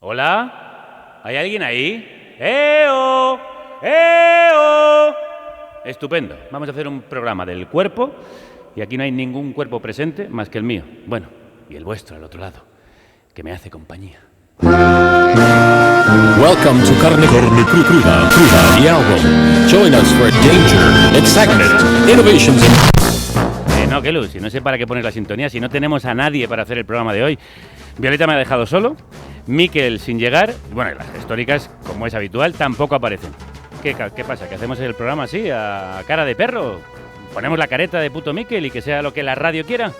¿Hola? ¿Hay alguien ahí? ¡Eo! ¡Eo! Estupendo. Vamos a hacer un programa del cuerpo y aquí no hay ningún cuerpo presente más que el mío. Bueno, y el vuestro al otro lado, que me hace compañía. Welcome to Carne Cruda, the album. Join us for danger, excitement, innovations. No, Kelu, si no sé para qué poner la sintonía, si no tenemos a nadie para hacer el programa de hoy. Violeta me ha dejado solo, Miquel sin llegar, y bueno, las históricas, como es habitual, tampoco aparecen. ¿Qué pasa? ¿Que hacemos el programa así, a cara de perro? ¿Ponemos la careta de puto Miquel y que sea lo que la radio quiera?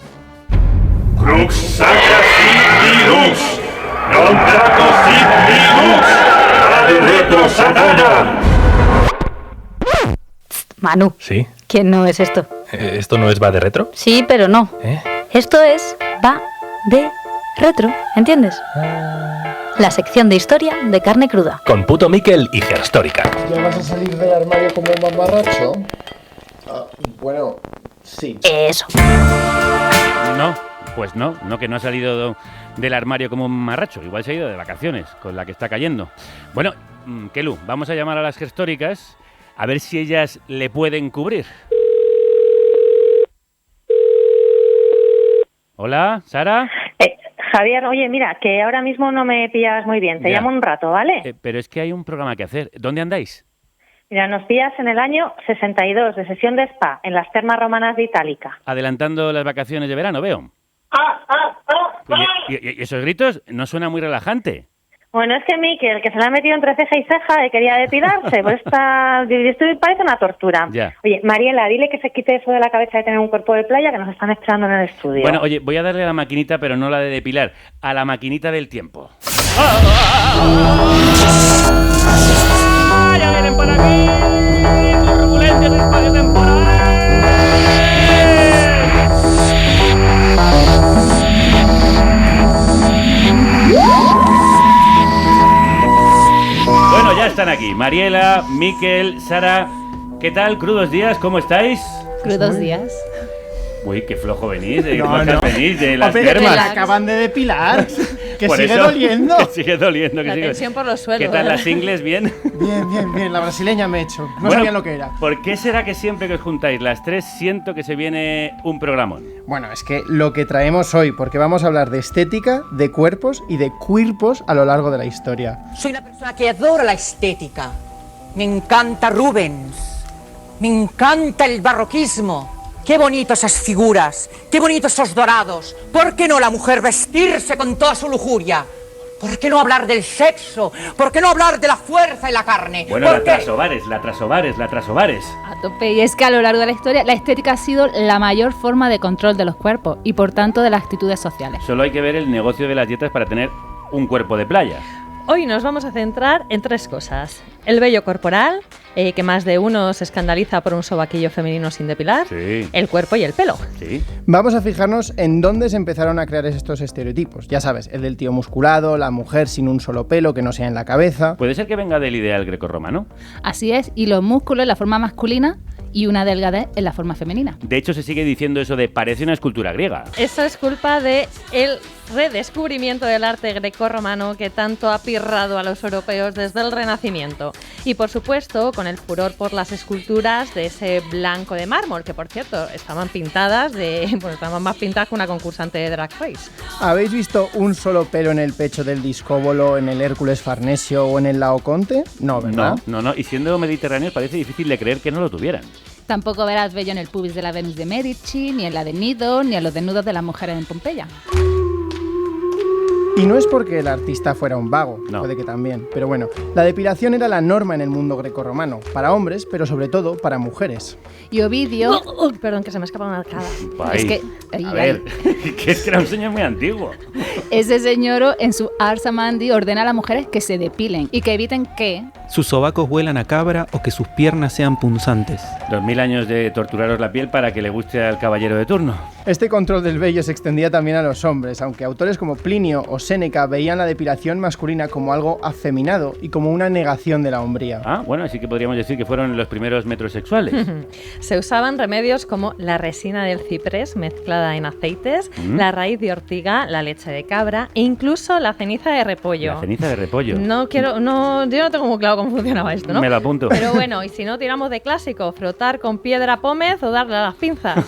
Crux sacra sit lux, non trago sit lux, ad retro satana. Manu, ¿Sí? ¿quién no es esto? ¿Esto no es Va de Retro? Sí, pero no. ¿Eh? Esto es Va de Retro, ¿entiendes? La sección de historia de Carne Cruda. Con puto Miquel y Gerstórica. ¿Ya vas a salir del armario como un mamarracho? Bueno, sí. Eso. No, pues no, que no ha salido del armario como un marracho. Igual se ha ido de vacaciones, con la que está cayendo. Bueno, Kelu, vamos a llamar a las gestóricas a ver si ellas le pueden cubrir. Hola, ¿Sara? Javier, oye, mira, que ahora mismo no me pillas muy bien. Te Ya. llamo un rato, ¿vale? Pero es que hay un programa que hacer. ¿Dónde andáis? Mira, nos pillas en el año 62 de sesión de spa en las termas romanas de Itálica. Adelantando las vacaciones de verano, veo. ¿Y esos gritos no suena muy relajante? Bueno, es que Miquel, que se le ha metido entre ceja y ceja, quería depilarse, pues esto parece una tortura. Ya. Oye, Mariela, dile que se quite eso de la cabeza de tener un cuerpo de playa, que nos están esperando en el estudio. Bueno, oye, voy a darle a la maquinita, pero no la de depilar, a la maquinita del tiempo. ¡Ya vienen por aquí! ¡Turbulencias espaciotemporales! Bueno, ya están aquí. Mariela, Miquel, Sara. ¿Qué tal? Crudos días, ¿cómo estáis? Crudos días. Uy, qué flojo venís, de No. venís de las Hombre, termas. te la acaban de depilar. Que Por sigue eso, doliendo. Que sigue doliendo. La tensión por los suelos. ¿Qué tal las ingles? ¿Bien? Bien. La brasileña me he hecho. No Bueno, sabían lo que era. ¿Por qué será que siempre que os juntáis las tres siento que se viene un programón? Bueno, es que lo que traemos hoy, porque vamos a hablar de estética, de cuerpos y de cuerpos a lo largo de la historia. Soy una persona que adora la estética. Me encanta Rubens. Me encanta el barroquismo. Qué bonitas esas figuras. Qué bonitos esos dorados. ¿Por qué no la mujer vestirse con toda su lujuria? ¿Por qué no hablar del sexo? ¿Por qué no hablar de la fuerza y la carne? Bueno, ¿Por la qué? trasobares. A tope. Y es que a lo largo de la historia, la estética ha sido la mayor forma de control de los cuerpos y por tanto de las actitudes sociales. Solo hay que ver el negocio de las dietas para tener un cuerpo de playa. Hoy nos vamos a centrar en tres cosas. El vello corporal, que más de uno se escandaliza por un sobaquillo femenino sin depilar. Sí. El cuerpo y el pelo. Sí. Vamos a fijarnos en dónde se empezaron a crear estos estereotipos. Ya sabes, el del tío musculado, la mujer sin un solo pelo que no sea en la cabeza. ¿Puede ser que venga del ideal grecorromano? Así es, y los músculos en la forma masculina y una delgadez en la forma femenina. De hecho, se sigue diciendo eso de parece una escultura griega. Eso es culpa de el redescubrimiento del arte grecorromano que tanto ha pirrado a los europeos desde el Renacimiento. Y por supuesto, con el furor por las esculturas de ese blanco de mármol, que por cierto, estaban estaban más pintadas que una concursante de Drag Race. ¿Habéis visto un solo pelo en el pecho del Discóbolo, en el Hércules Farnesio o en el Laoconte? No, ¿verdad? No. Y siendo mediterráneos parece difícil de creer que no lo tuvieran. Tampoco verás vello en el pubis de la Venus de Medici, ni en la de Nido, ni en los desnudos de las mujeres en Pompeya. Y no es porque el artista fuera un vago, No. puede que también, pero bueno, la depilación era la norma en el mundo grecorromano, para hombres, pero sobre todo para mujeres. Y Ovidio... Perdón, que se me escapa una arcada. Es que... A ver, que es que era un señor muy antiguo. Ese señor en su Ars Amandi ordena a las mujeres que se depilen y que eviten que... sus sobacos huelan a cabra o que sus piernas sean punzantes. 2000 años de torturaros la piel para que le guste al caballero de turno. Este control del vello se extendía también a los hombres, aunque autores como Plinio o Séneca veían la depilación masculina como algo afeminado y como una negación de la hombría. Ah, bueno, así que podríamos decir que fueron los primeros metrosexuales. Se usaban remedios como la resina del ciprés mezclada en aceites, la raíz de ortiga, la leche de cabra e incluso la ceniza de repollo. La ceniza de repollo. Yo no tengo muy claro cómo funcionaba esto, ¿no? Me lo apunto. Pero bueno, y si no tiramos de clásico, frotar con piedra pómez o darle a las pinzas.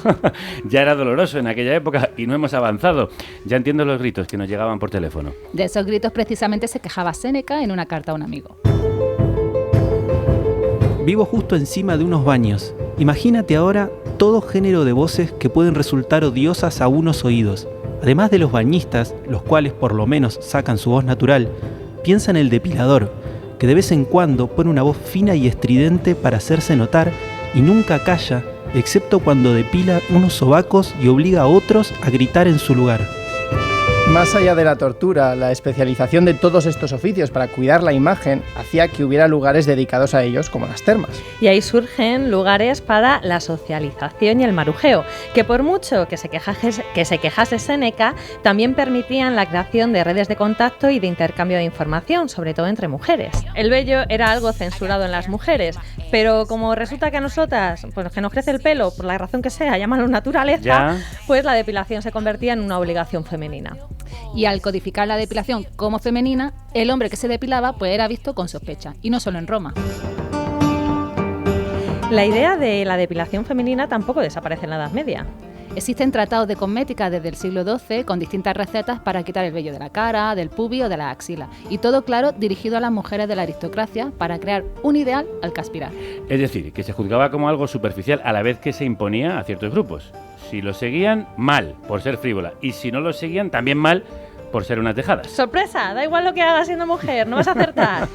Ya era doloroso en aquella época y no hemos avanzado. Ya entiendo los gritos que nos llegaban por teléfono. De esos gritos precisamente se quejaba Séneca en una carta a un amigo. Vivo justo encima de unos baños. Imagínate ahora todo género de voces que pueden resultar odiosas a unos oídos. Además de los bañistas, los cuales por lo menos sacan su voz natural, piensa en el depilador, que de vez en cuando pone una voz fina y estridente para hacerse notar y nunca calla, excepto cuando depila unos sobacos y obliga a otros a gritar en su lugar. Más allá de la tortura, la especialización de todos estos oficios para cuidar la imagen hacía que hubiera lugares dedicados a ellos, como las termas. Y ahí surgen lugares para la socialización y el marujeo, que por mucho que se quejase Séneca, también permitían la creación de redes de contacto y de intercambio de información, sobre todo entre mujeres. El vello era algo censurado en las mujeres, pero como resulta que a nosotras, pues que nos crece el pelo, por la razón que sea, llámalo naturaleza, pues la depilación se convertía en una obligación femenina. Y al codificar la depilación como femenina, el hombre que se depilaba pues era visto con sospecha, y no solo en Roma. La idea de la depilación femenina tampoco desaparece en la Edad Media. Existen tratados de cosmética desde el siglo XII con distintas recetas para quitar el vello de la cara, del pubis o de la axila. Y todo, claro, dirigido a las mujeres de la aristocracia para crear un ideal al que aspirar. Es decir, que se juzgaba como algo superficial a la vez que se imponía a ciertos grupos. Si lo seguían, mal, por ser frívola. Y si no lo seguían, también mal, por ser unas dejadas. ¡Sorpresa! Da igual lo que hagas siendo mujer, no vas a acertar.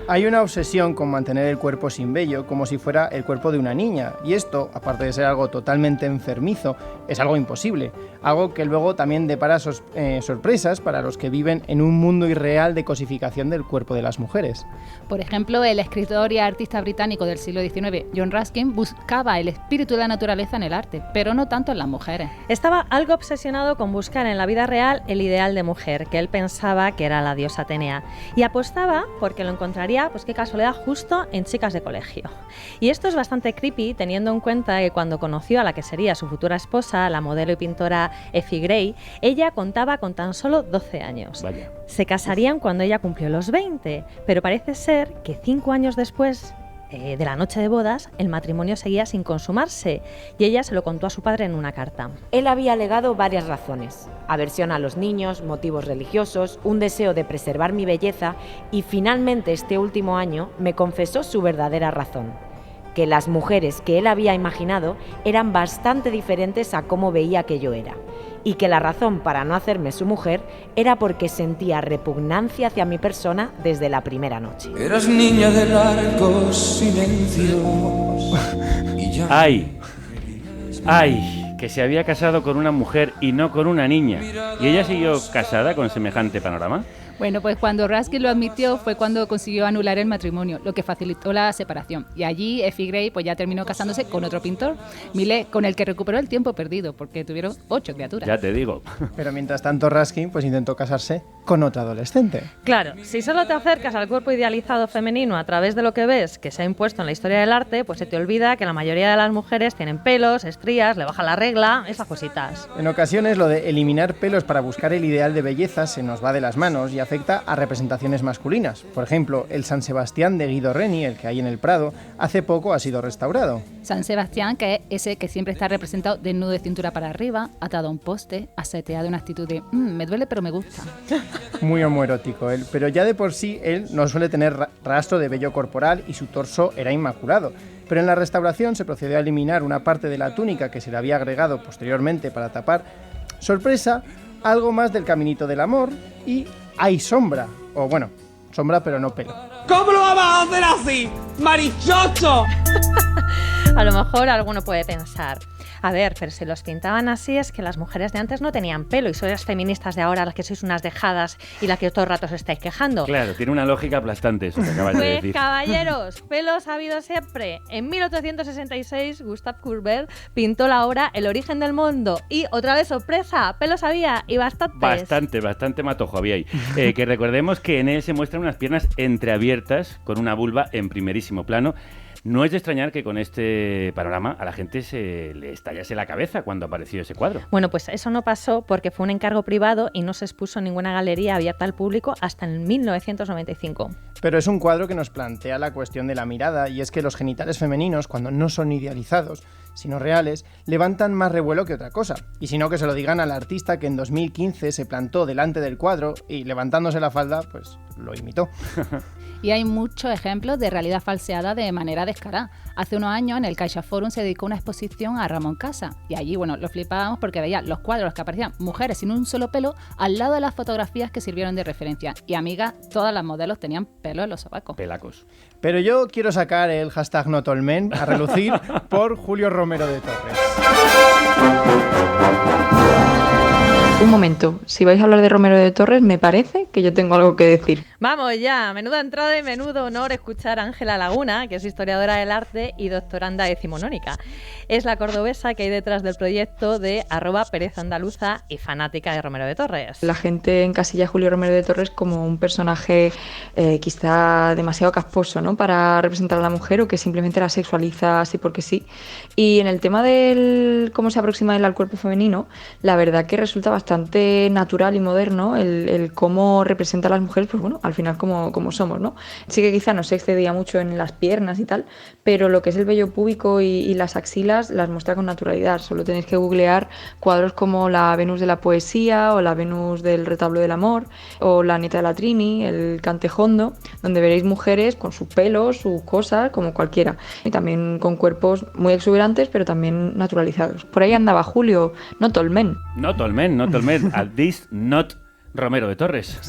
Hay una obsesión con mantener el cuerpo sin vello como si fuera el cuerpo de una niña. Y esto, aparte de ser algo totalmente enfermizo, es algo imposible. Algo que luego también depara sorpresas para los que viven en un mundo irreal de cosificación del cuerpo de las mujeres. Por ejemplo, el escritor y artista británico del siglo XIX, John Ruskin, buscaba el espíritu de la naturaleza en el arte, pero no tanto en las mujeres. Estaba algo obsesionado con buscar en la vida real el ideal de mujer, que él pensaba que era la diosa Atenea. Y apostaba porque lo encontraría, pues qué casualidad, justo en chicas de colegio. Y esto es bastante creepy teniendo en cuenta que cuando conoció a la que sería su futura esposa, la modelo y pintora Effie Gray, ella contaba con tan solo 12 años. Vaya. Se casarían cuando ella cumplió los 20, pero parece ser que 5 años después de la noche de bodas, el matrimonio seguía sin consumarse y ella se lo contó a su padre en una carta. Él había alegado varias razones: aversión a los niños, motivos religiosos, un deseo de preservar mi belleza y finalmente este último año me confesó su verdadera razón: que las mujeres que él había imaginado eran bastante diferentes a cómo veía que yo era, y que la razón para no hacerme su mujer era porque sentía repugnancia hacia mi persona desde la primera noche. Eras niña de largos silencios. ¡Ay! ¡Ay! Que se había casado con una mujer y no con una niña. ¿Y ella siguió casada con semejante panorama? Bueno, pues cuando Ruskin lo admitió fue cuando consiguió anular el matrimonio, lo que facilitó la separación. Y allí Effie Gray pues ya terminó casándose con otro pintor, Millet, con el que recuperó el tiempo perdido, porque tuvieron 8 criaturas. Ya te digo. Pero mientras tanto Ruskin pues intentó casarse con otra adolescente. Claro, si solo te acercas al cuerpo idealizado femenino a través de lo que ves que se ha impuesto en la historia del arte, pues se te olvida que la mayoría de las mujeres tienen pelos, estrías, le baja la regla, esas cositas. En ocasiones lo de eliminar pelos para buscar el ideal de belleza se nos va de las manos y afecta a representaciones masculinas. Por ejemplo, el San Sebastián de Guido Reni, el que hay en el Prado, hace poco ha sido restaurado. San Sebastián, que es ese que siempre está representado desnudo de cintura para arriba, atado a un poste, aseteado en una actitud de me duele pero me gusta. Muy homoerótico él, pero ya de por sí él no suele tener rastro de vello corporal y su torso era inmaculado. Pero en la restauración se procedió a eliminar una parte de la túnica que se le había agregado posteriormente para tapar, sorpresa, algo más del caminito del amor y hay sombra, o bueno, sombra pero no pelo. ¿Cómo lo vamos a hacer así, marichocho? A lo mejor alguno puede pensar, A ver, pero si los pintaban así es que las mujeres de antes no tenían pelo y sois las feministas de ahora las que sois unas dejadas y las que todo el rato os estáis quejando. Claro, tiene una lógica aplastante eso que acabas de Pues decir. caballeros, pelos ha habido siempre. En 1866 Gustave Courbet pintó la obra El origen del mundo y otra vez sorpresa, pelos había y bastantes. Bastante matojo había ahí. Que recordemos que en él se muestran unas piernas entreabiertas con una vulva en primerísimo plano. No es de extrañar que con este panorama a la gente se le estallase la cabeza cuando apareció ese cuadro. Bueno, pues eso no pasó porque fue un encargo privado y no se expuso en ninguna galería abierta al público hasta en 1995. Pero es un cuadro que nos plantea la cuestión de la mirada, y es que los genitales femeninos, cuando no son idealizados, sino reales, levantan más revuelo que otra cosa. Y si no, que se lo digan al artista que en 2015 se plantó delante del cuadro y levantándose la falda, pues lo imitó. Y hay muchos ejemplos de realidad falseada de manera descarada. Hace unos años en el CaixaForum se dedicó una exposición a Ramón Casa y allí, bueno, lo flipábamos porque veía los cuadros que aparecían mujeres sin un solo pelo al lado de las fotografías que sirvieron de referencia. Y amigas, todas las modelos tenían pelo en los sobacos. Pelacos. Pero yo quiero sacar el hashtag #NotAllMen a relucir por Julio Romero de Torres. Un momento, si vais a hablar de Romero de Torres, me parece que yo tengo algo que decir. Vamos ya, menuda entrada y menudo honor escuchar a Ángela Laguna, que es historiadora del arte y doctoranda decimonónica. Es la cordobesa que hay detrás del proyecto de @PerezAndaluza y fanática de Romero de Torres. La gente encasilla a Julio Romero de Torres como un personaje quizá demasiado casposo, ¿no?, para representar a la mujer, o que simplemente la sexualiza así porque sí. Y en el tema del cómo se aproxima él al cuerpo femenino, la verdad que resulta bastante natural y moderno el cómo representa a las mujeres, pues bueno, al final como somos, ¿no? Sí que quizá no se excedía mucho en las piernas y tal, pero lo que es el vello púbico y las axilas las muestra con naturalidad. Solo tenéis que googlear cuadros como la Venus de la Poesía o la Venus del Retablo del Amor o la Nieta de la Trini, el Cantejondo, donde veréis mujeres con sus pelos, sus cosas, como cualquiera. Y también con cuerpos muy exuberantes, pero también naturalizados. Por ahí andaba Julio, NotAllMen. NotAllMen. At this not Romero de Torres.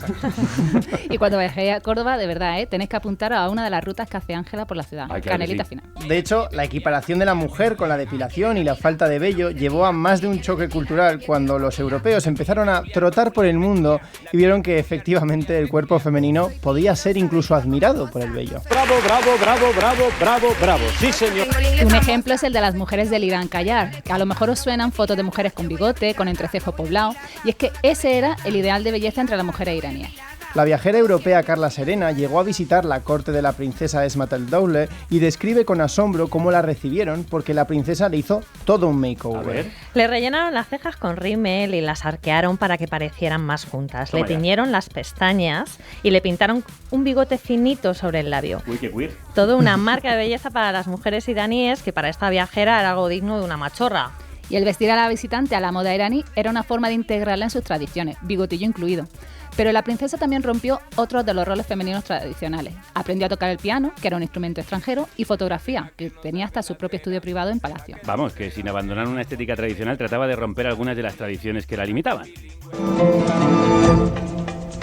Y cuando viajéis a Córdoba, de verdad, tenéis que apuntar a una de las rutas que hace Ángela por la ciudad. Ay, claro, Canelita sí. Fina. De hecho, la equiparación de la mujer con la depilación y la falta de vello llevó a más de un choque cultural cuando los europeos empezaron a trotar por el mundo y vieron que efectivamente el cuerpo femenino podía ser incluso admirado por el vello. Bravo, bravo, bravo, bravo, bravo, bravo. Sí, señor. Un ejemplo es el de las mujeres del Irán Callar, que a lo mejor os suenan fotos de mujeres con bigote, con entrecejo poblado, y es que ese era el ideal de belleza entre las mujeres iraníes. La viajera europea Carla Serena llegó a visitar la corte de la princesa Esma el-Dowleh y describe con asombro cómo la recibieron porque la princesa le hizo todo un makeover. Le rellenaron las cejas con rímel y las arquearon para que parecieran más juntas. Toma Le ya. tiñeron las pestañas y le pintaron un bigote finito sobre el labio. Uy, qué queer. Todo una marca de belleza para las mujeres iraníes que para esta viajera era algo digno de una machorra. Y el vestir a la visitante a la moda iraní era una forma de integrarla en sus tradiciones, bigotillo incluido. Pero la princesa también rompió otros de los roles femeninos tradicionales. Aprendió a tocar el piano, que era un instrumento extranjero, y fotografía, que tenía hasta su propio estudio privado en palacio. Vamos, que sin abandonar una estética tradicional trataba de romper algunas de las tradiciones que la limitaban.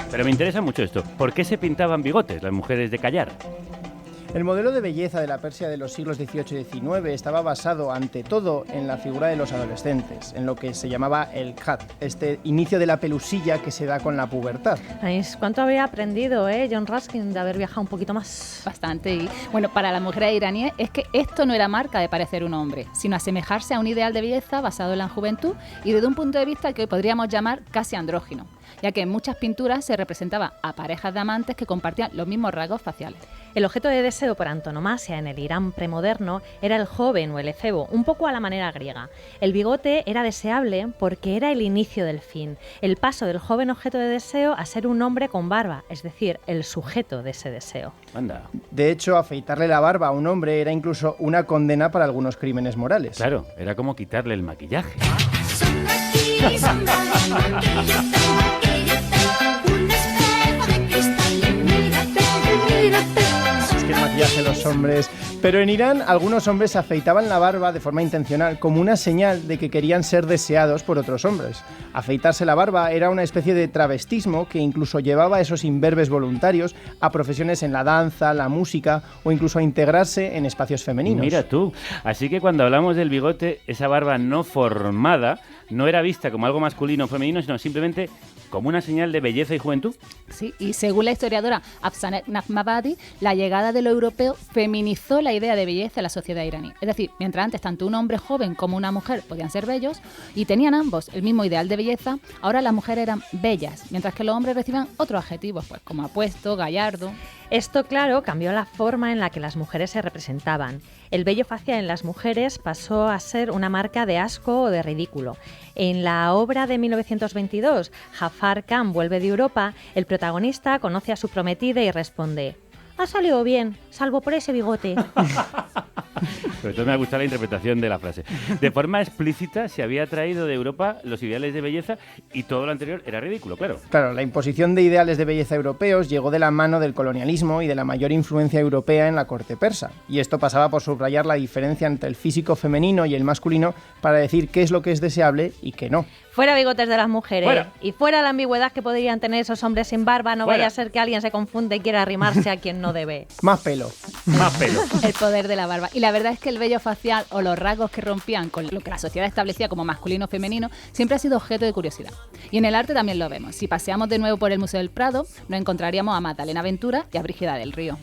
Pero me interesa mucho esto. ¿Por qué se pintaban bigotes las mujeres de Callar? El modelo de belleza de la Persia de los siglos XVIII y XIX estaba basado ante todo en la figura de los adolescentes, en lo que se llamaba el khat, este inicio de la pelusilla que se da con la pubertad. Ay, ¿cuánto había aprendido, John Ruskin, de haber viajado un poquito más? Bastante. Y bueno, para las mujeres iraníes es que esto no era marca de parecer un hombre, sino asemejarse a un ideal de belleza basado en la juventud y desde un punto de vista que hoy podríamos llamar casi andrógino, ya que en muchas pinturas se representaba a parejas de amantes que compartían los mismos rasgos faciales. El objeto de deseo por antonomasia en el Irán premoderno era el joven o el efebo, un poco a la manera griega. El bigote era deseable porque era el inicio del fin, el paso del joven objeto de deseo a ser un hombre con barba, es decir, el sujeto de ese deseo. Anda. De hecho, afeitarle la barba a un hombre era incluso una condena para algunos crímenes morales. Claro, era como quitarle el maquillaje. Es que el maquillaje de los hombres Pero en Irán algunos hombres se afeitaban la barba de forma intencional como una señal de que querían ser deseados por otros hombres. Afeitarse la barba era una especie de travestismo que incluso llevaba a esos imberbes voluntarios a profesiones en la danza, la música o incluso a integrarse en espacios femeninos. Mira tú, así que cuando hablamos del bigote, esa barba no formada no era vista como algo masculino o femenino, sino simplemente como una señal de belleza y juventud. Sí, y según la historiadora Afsaneh Nafmabadi, la llegada de lo europeo feminizó la idea de belleza en la sociedad iraní. Es decir, mientras antes tanto un hombre joven como una mujer podían ser bellos y tenían ambos el mismo ideal de belleza, ahora las mujeres eran bellas, mientras que los hombres recibían otros adjetivos, pues como apuesto, gallardo. Esto, claro, cambió la forma en la que las mujeres se representaban. El vello facial en las mujeres pasó a ser una marca de asco o de ridículo. En la obra de 1922, Jafar Khan vuelve de Europa, el protagonista conoce a su prometida y responde: «Ha salido bien, salvo por ese bigote». Sobre todo me ha gustado la interpretación de la frase. De forma explícita se había traído de Europa los ideales de belleza y todo lo anterior era ridículo, claro. Claro, la imposición de ideales de belleza europeos llegó de la mano del colonialismo y de la mayor influencia europea en la corte persa. Y esto pasaba por subrayar la diferencia entre el físico femenino y el masculino para decir qué es lo que es deseable y qué no. Fuera bigotes de las mujeres. Fuera. Y fuera la ambigüedad que podrían tener esos hombres sin barba. No Fuera. vaya a ser que alguien se confunde y quiera arrimarse a quien no debe. Más pelo. Más pelo. El poder de la barba. Y la verdad es que el vello facial o los rasgos que rompían con lo que la sociedad establecía como masculino o femenino siempre ha sido objeto de curiosidad. Y en el arte también lo vemos. Si paseamos de nuevo por el Museo del Prado, nos encontraríamos a Magdalena Ventura y a Brígida del Río.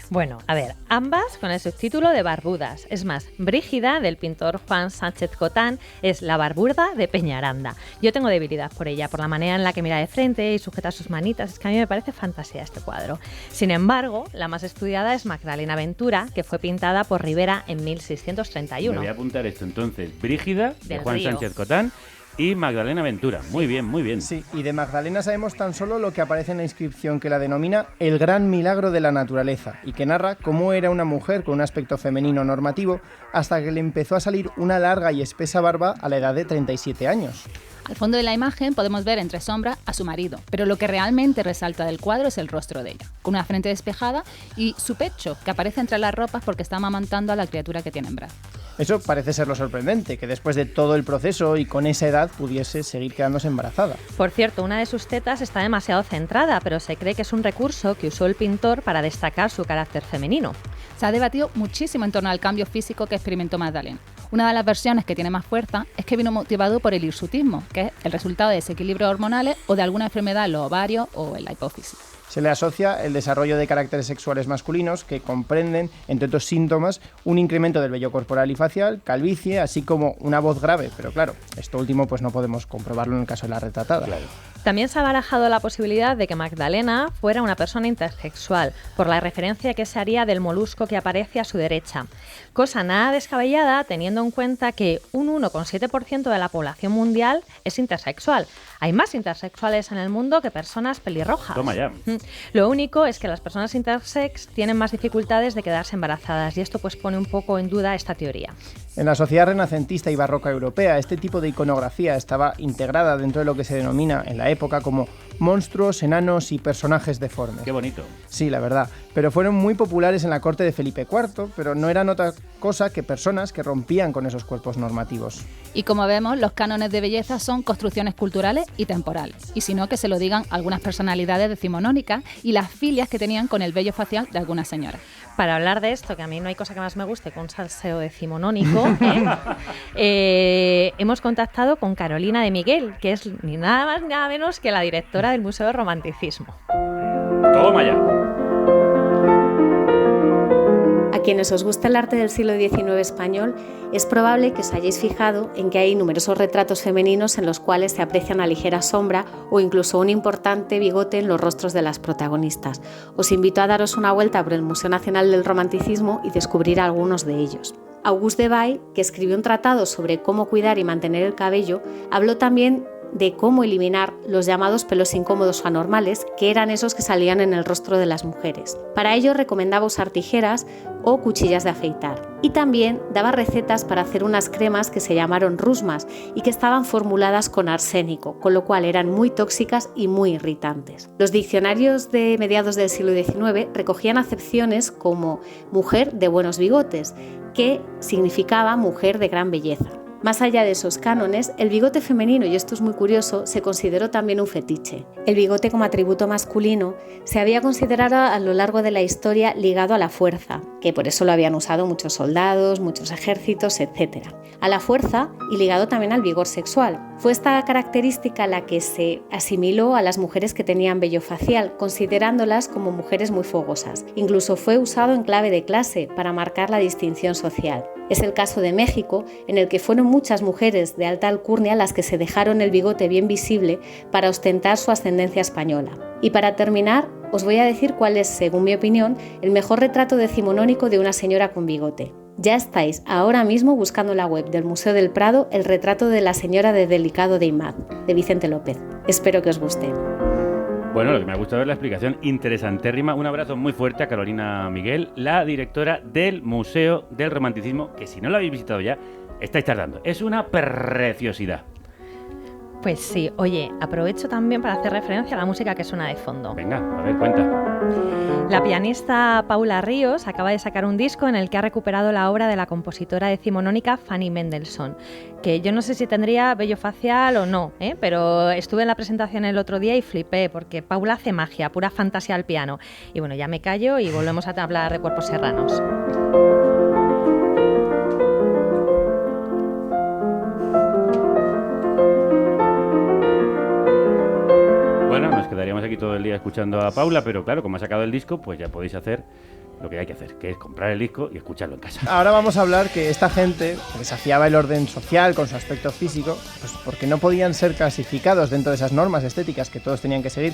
Bueno, a ver, ambas con el subtítulo de Barbudas. Es más, Brígida, del pintor Juan Sánchez Cotán, es la barbuda de Peñaranda. Yo tengo debilidad por ella, por la manera en la que mira de frente y sujeta sus manitas. Es que a mí me parece fantasía este cuadro. Sin embargo, la más estudiada es Magdalena Ventura, que fue pintada por Rivera en 1631. Me voy a apuntar esto entonces. Brígida, de Del Juan Río. Sánchez Cotán, y Magdalena Ventura. Muy bien, muy bien. Sí, y de Magdalena sabemos tan solo lo que aparece en la inscripción que la denomina el gran milagro de la naturaleza y que narra cómo era una mujer con un aspecto femenino normativo hasta que le empezó a salir una larga y espesa barba a la edad de 37 años. Al fondo de la imagen podemos ver entre sombras a su marido, pero lo que realmente resalta del cuadro es el rostro de ella, con una frente despejada y su pecho, que aparece entre las ropas porque está amamantando a la criatura que tiene en brazos. Eso parece ser lo sorprendente, que después de todo el proceso y con esa edad pudiese seguir quedándose embarazada. Por cierto, una de sus tetas está demasiado centrada, pero se cree que es un recurso que usó el pintor para destacar su carácter femenino. Se ha debatido muchísimo en torno al cambio físico que experimentó Magdalena. Una de las versiones que tiene más fuerza es que vino motivado por el hirsutismo, que es el resultado de desequilibrios hormonales o de alguna enfermedad en los ovarios o en la hipófisis. Se le asocia el desarrollo de caracteres sexuales masculinos que comprenden, entre otros síntomas, un incremento del vello corporal y facial, calvicie, así como una voz grave. Pero claro, esto último pues no podemos comprobarlo en el caso de la retratada. Claro. También se ha barajado la posibilidad de que Magdalena fuera una persona intersexual, por la referencia que se haría del molusco que aparece a su derecha. Cosa nada descabellada teniendo en cuenta que un 1,7% de la población mundial es intersexual. Hay más intersexuales en el mundo que personas pelirrojas. Toma ya. Lo único es que las personas intersex tienen más dificultades de quedarse embarazadas y esto pues pone un poco en duda esta teoría. En la sociedad renacentista y barroca europea, este tipo de iconografía estaba integrada dentro de lo que se denomina en la época como monstruos, enanos y personajes deformes. Qué bonito. Sí, la verdad. Pero fueron muy populares en la corte de Felipe IV, pero no eran otra cosa que personas que rompían con esos cuerpos normativos. Y como vemos, los cánones de belleza son construcciones culturales y temporales. Y si no, que se lo digan algunas personalidades decimonónicas y las filias que tenían con el vello facial de algunas señoras. Para hablar de esto, que a mí no hay cosa que más me guste que un salseo decimonónico, hemos contactado con Carolina de Miguel, que es ni nada más ni nada menos que la directora del Museo del Romanticismo. Toma ya. A quienes os gusta el arte del siglo XIX español, es probable que os hayáis fijado en que hay numerosos retratos femeninos en los cuales se aprecia una ligera sombra o incluso un importante bigote en los rostros de las protagonistas. Os invito a daros una vuelta por el Museo Nacional del Romanticismo y descubrir algunos de ellos. Auguste Debye, que escribió un tratado sobre cómo cuidar y mantener el cabello, habló también de cómo eliminar los llamados pelos incómodos o anormales, que eran esos que salían en el rostro de las mujeres. Para ello recomendaba usar tijeras o cuchillas de afeitar. Y también daba recetas para hacer unas cremas que se llamaron rusmas y que estaban formuladas con arsénico, con lo cual eran muy tóxicas y muy irritantes. Los diccionarios de mediados del siglo XIX recogían acepciones como mujer de buenos bigotes, que significaba mujer de gran belleza. Más allá de esos cánones, el bigote femenino, y esto es muy curioso, se consideró también un fetiche. El bigote como atributo masculino se había considerado a lo largo de la historia ligado a la fuerza, que por eso lo habían usado muchos soldados, muchos ejércitos, etc. A la fuerza y ligado también al vigor sexual. Fue esta característica la que se asimiló a las mujeres que tenían vello facial, considerándolas como mujeres muy fogosas. Incluso fue usado en clave de clase para marcar la distinción social. Es el caso de México, en el que fueron muchas mujeres de alta alcurnia las que se dejaron el bigote bien visible para ostentar su ascendencia española. Y para terminar, os voy a decir cuál es, según mi opinión, el mejor retrato decimonónico de una señora con bigote. Ya estáis ahora mismo buscando en la web del Museo del Prado el retrato de la señora de Delicado de Imad, de Vicente López. Espero que os guste. Bueno, lo que me ha gustado es la explicación interesantérrima. Un abrazo muy fuerte a Carolina Miguel, la directora del Museo del Romanticismo, que si no lo habéis visitado ya, estáis tardando. Es una preciosidad. Pues sí, oye, aprovecho también para hacer referencia a la música que suena de fondo. Venga, a ver, cuenta. La pianista Paula Ríos acaba de sacar un disco en el que ha recuperado la obra de la compositora decimonónica Fanny Mendelssohn, que yo no sé si tendría vello facial o no, pero estuve en la presentación el otro día y flipé, porque Paula hace magia, pura fantasía al piano. Y bueno, ya me callo y volvemos a hablar de cuerpos serranos. Nos quedaríamos aquí todo el día escuchando a Paula, pero claro, como ha sacado el disco, pues ya podéis hacer lo que hay que hacer, que es comprar el disco y escucharlo en casa. Ahora vamos a hablar que esta gente desafiaba el orden social con su aspecto físico, pues porque no podían ser clasificados dentro de esas normas estéticas que todos tenían que seguir.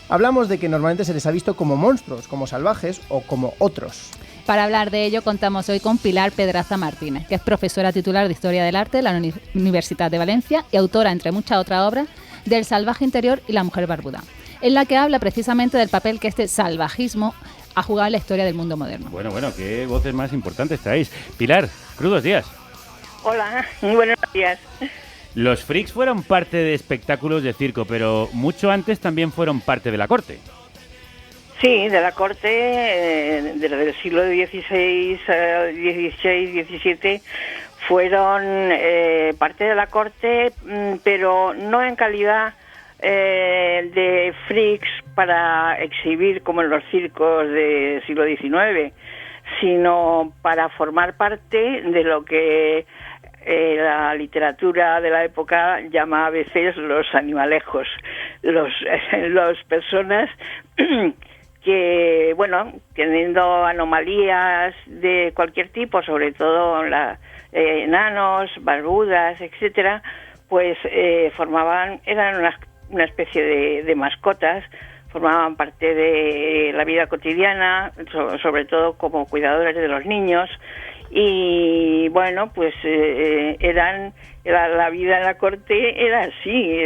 Hablamos de que normalmente se les ha visto como monstruos, como salvajes o como otros. Para hablar de ello contamos hoy con Pilar Pedraza Martínez, que es profesora titular de Historia del Arte de la Universidad de Valencia y autora, entre muchas otras obras, del salvaje interior y la mujer barbuda, en la que habla precisamente del papel que este salvajismo ha jugado en la historia del mundo moderno. Bueno, qué voces más importantes traéis. Pilar, crudos días. Hola, muy buenos días. Los freaks fueron parte de espectáculos de circo, pero mucho antes también fueron parte de la corte. Sí, de la corte del siglo XVI, XVII, fueron parte de la corte, pero no en calidad de freaks para exhibir como en los circos del siglo XIX, sino para formar parte de lo que la literatura de la época llama a veces los animalejos, las personas que, bueno, teniendo anomalías de cualquier tipo, sobre todo enanos, barbudas, etcétera, pues eran una especie de mascotas, formaban parte de la vida cotidiana, sobre todo como cuidadores de los niños, y bueno, pues la vida en la corte era así.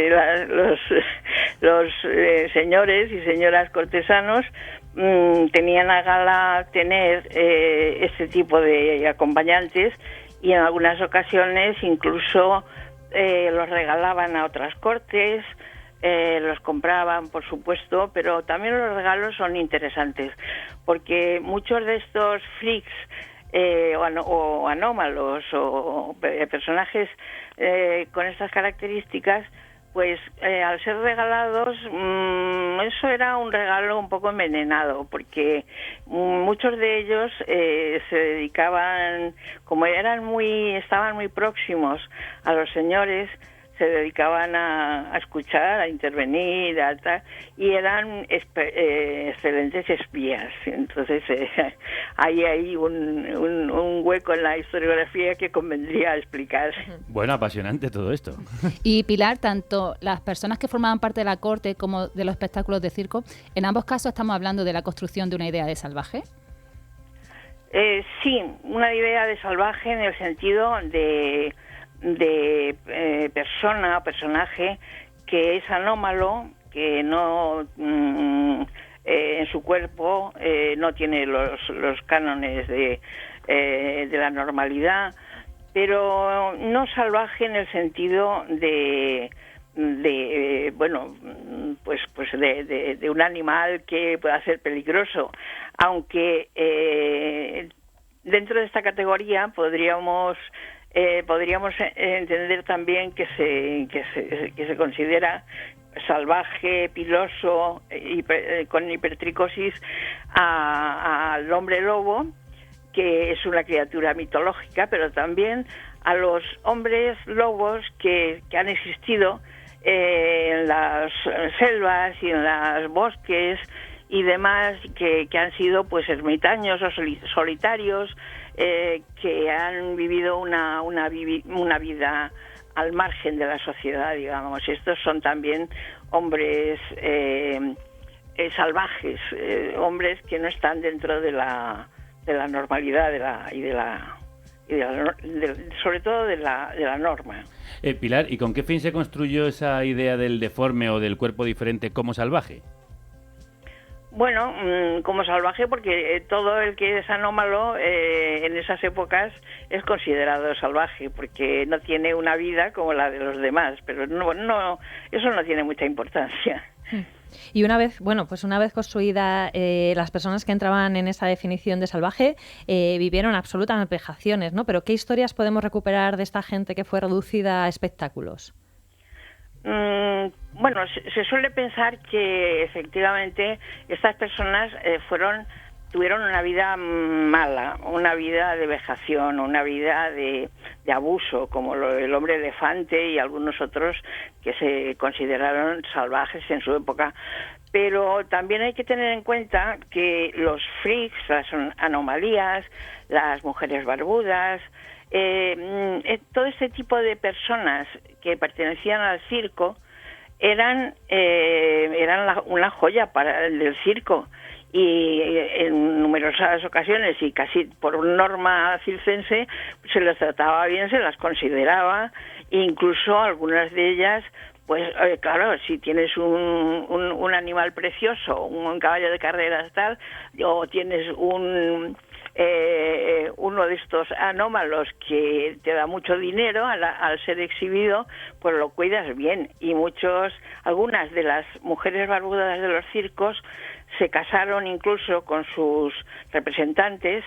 Los señores y señoras cortesanos tenían a gala tener este tipo de acompañantes, y en algunas ocasiones incluso los regalaban a otras cortes, los compraban, por supuesto, pero también los regalos son interesantes, porque muchos de estos freaks o anómalos o personajes con estas características, pues al ser regalados, eso era un regalo un poco envenenado, porque muchos de ellos se dedicaban, como estaban muy próximos a los señores, se dedicaban a escuchar, a intervenir, y eran excelentes espías. Entonces hay un hueco en la historiografía que convendría explicar. Bueno, apasionante todo esto. Y Pilar, tanto las personas que formaban parte de la corte como de los espectáculos de circo, en ambos casos estamos hablando de la construcción de una idea de salvaje. Sí, una idea de salvaje en el sentido de persona o personaje que es anómalo, que no en su cuerpo no tiene los cánones de la normalidad, pero no salvaje en el sentido de un animal que pueda ser peligroso, aunque dentro de esta categoría podríamos entender también que se considera salvaje, piloso, con hipertricosis al hombre lobo, que es una criatura mitológica, pero también a los hombres lobos que han existido en las selvas y en los bosques y demás, que han sido pues ermitaños o solitarios, que han vivido una vida al margen de la sociedad, digamos. Estos son también hombres salvajes, hombres que no están dentro de la normalidad sobre todo de la norma. Pilar, ¿y con qué fin se construyó esa idea del deforme o del cuerpo diferente como salvaje? Bueno, como salvaje porque todo el que es anómalo en esas épocas es considerado salvaje, porque no tiene una vida como la de los demás, pero no eso no tiene mucha importancia. Y una vez construida, las personas que entraban en esa definición de salvaje vivieron absolutas vejaciones, ¿no? Pero ¿qué historias podemos recuperar de esta gente que fue reducida a espectáculos? Bueno, se suele pensar que efectivamente estas personas tuvieron una vida mala, una vida de vejación, una vida de abuso, como el hombre elefante y algunos otros que se consideraron salvajes en su época. Pero también hay que tener en cuenta que los freaks, las anomalías, las mujeres barbudas, todo este tipo de personas que pertenecían al circo eran una joya del circo, y en numerosas ocasiones y casi por norma circense se les trataba bien, se las consideraba, incluso algunas de ellas, pues claro, si tienes un animal precioso, un caballo de carreras tal, o tienes uno de estos anómalos que te da mucho dinero al ser exhibido, pues lo cuidas bien. Y algunas de las mujeres barbudas de los circos se casaron incluso con sus representantes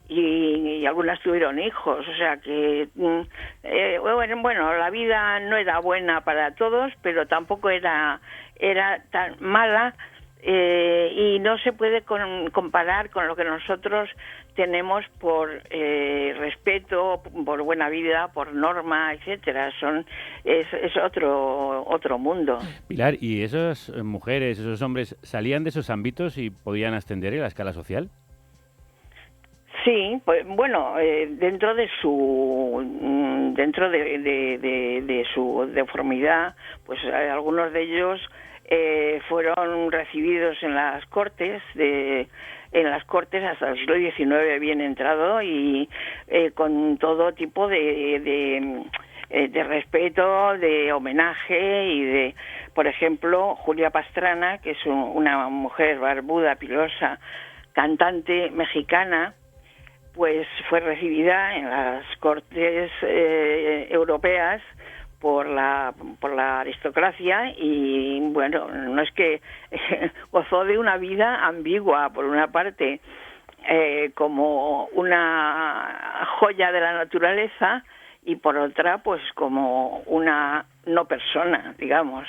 y algunas tuvieron hijos, o sea que bueno, la vida no era buena para todos, pero tampoco era tan mala. Y no se puede comparar con lo que nosotros tenemos por respeto, por buena vida, por norma, etcétera. Es otro mundo. Pilar, ¿y esas mujeres, esos hombres salían de esos ámbitos y podían ascender en la escala social? Sí, pues bueno, dentro de su deformidad, pues algunos de ellos fueron recibidos en las cortes hasta el siglo XIX bien entrado, y con todo tipo de respeto, de homenaje y por ejemplo, Julia Pastrana, que es una mujer barbuda, pilosa, cantante mexicana, pues fue recibida en las cortes europeas por la aristocracia, y bueno, no es que gozó de una vida ambigua, por una parte como una joya de la naturaleza, y por otra pues como una no persona, digamos.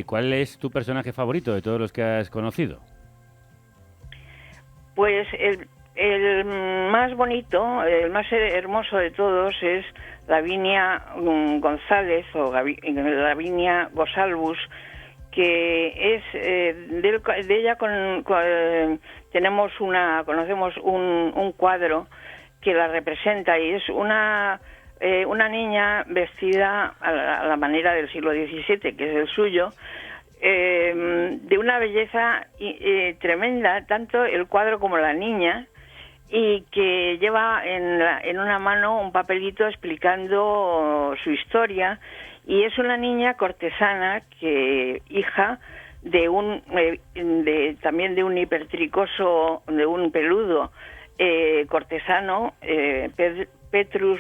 ¿Cuál es tu personaje favorito de todos los que has conocido? Pues el más bonito, el más hermoso de todos es Lavinia González, o Lavinia Gosalbus, que es de ella conocemos un cuadro que la representa, y es una niña vestida a la manera del siglo XVII, que es el suyo, de una belleza tremenda, tanto el cuadro como la niña, y que lleva en una mano un papelito explicando su historia, y es una niña cortesana que hija de también de un hipertricoso, de un peludo cortesano, Petrus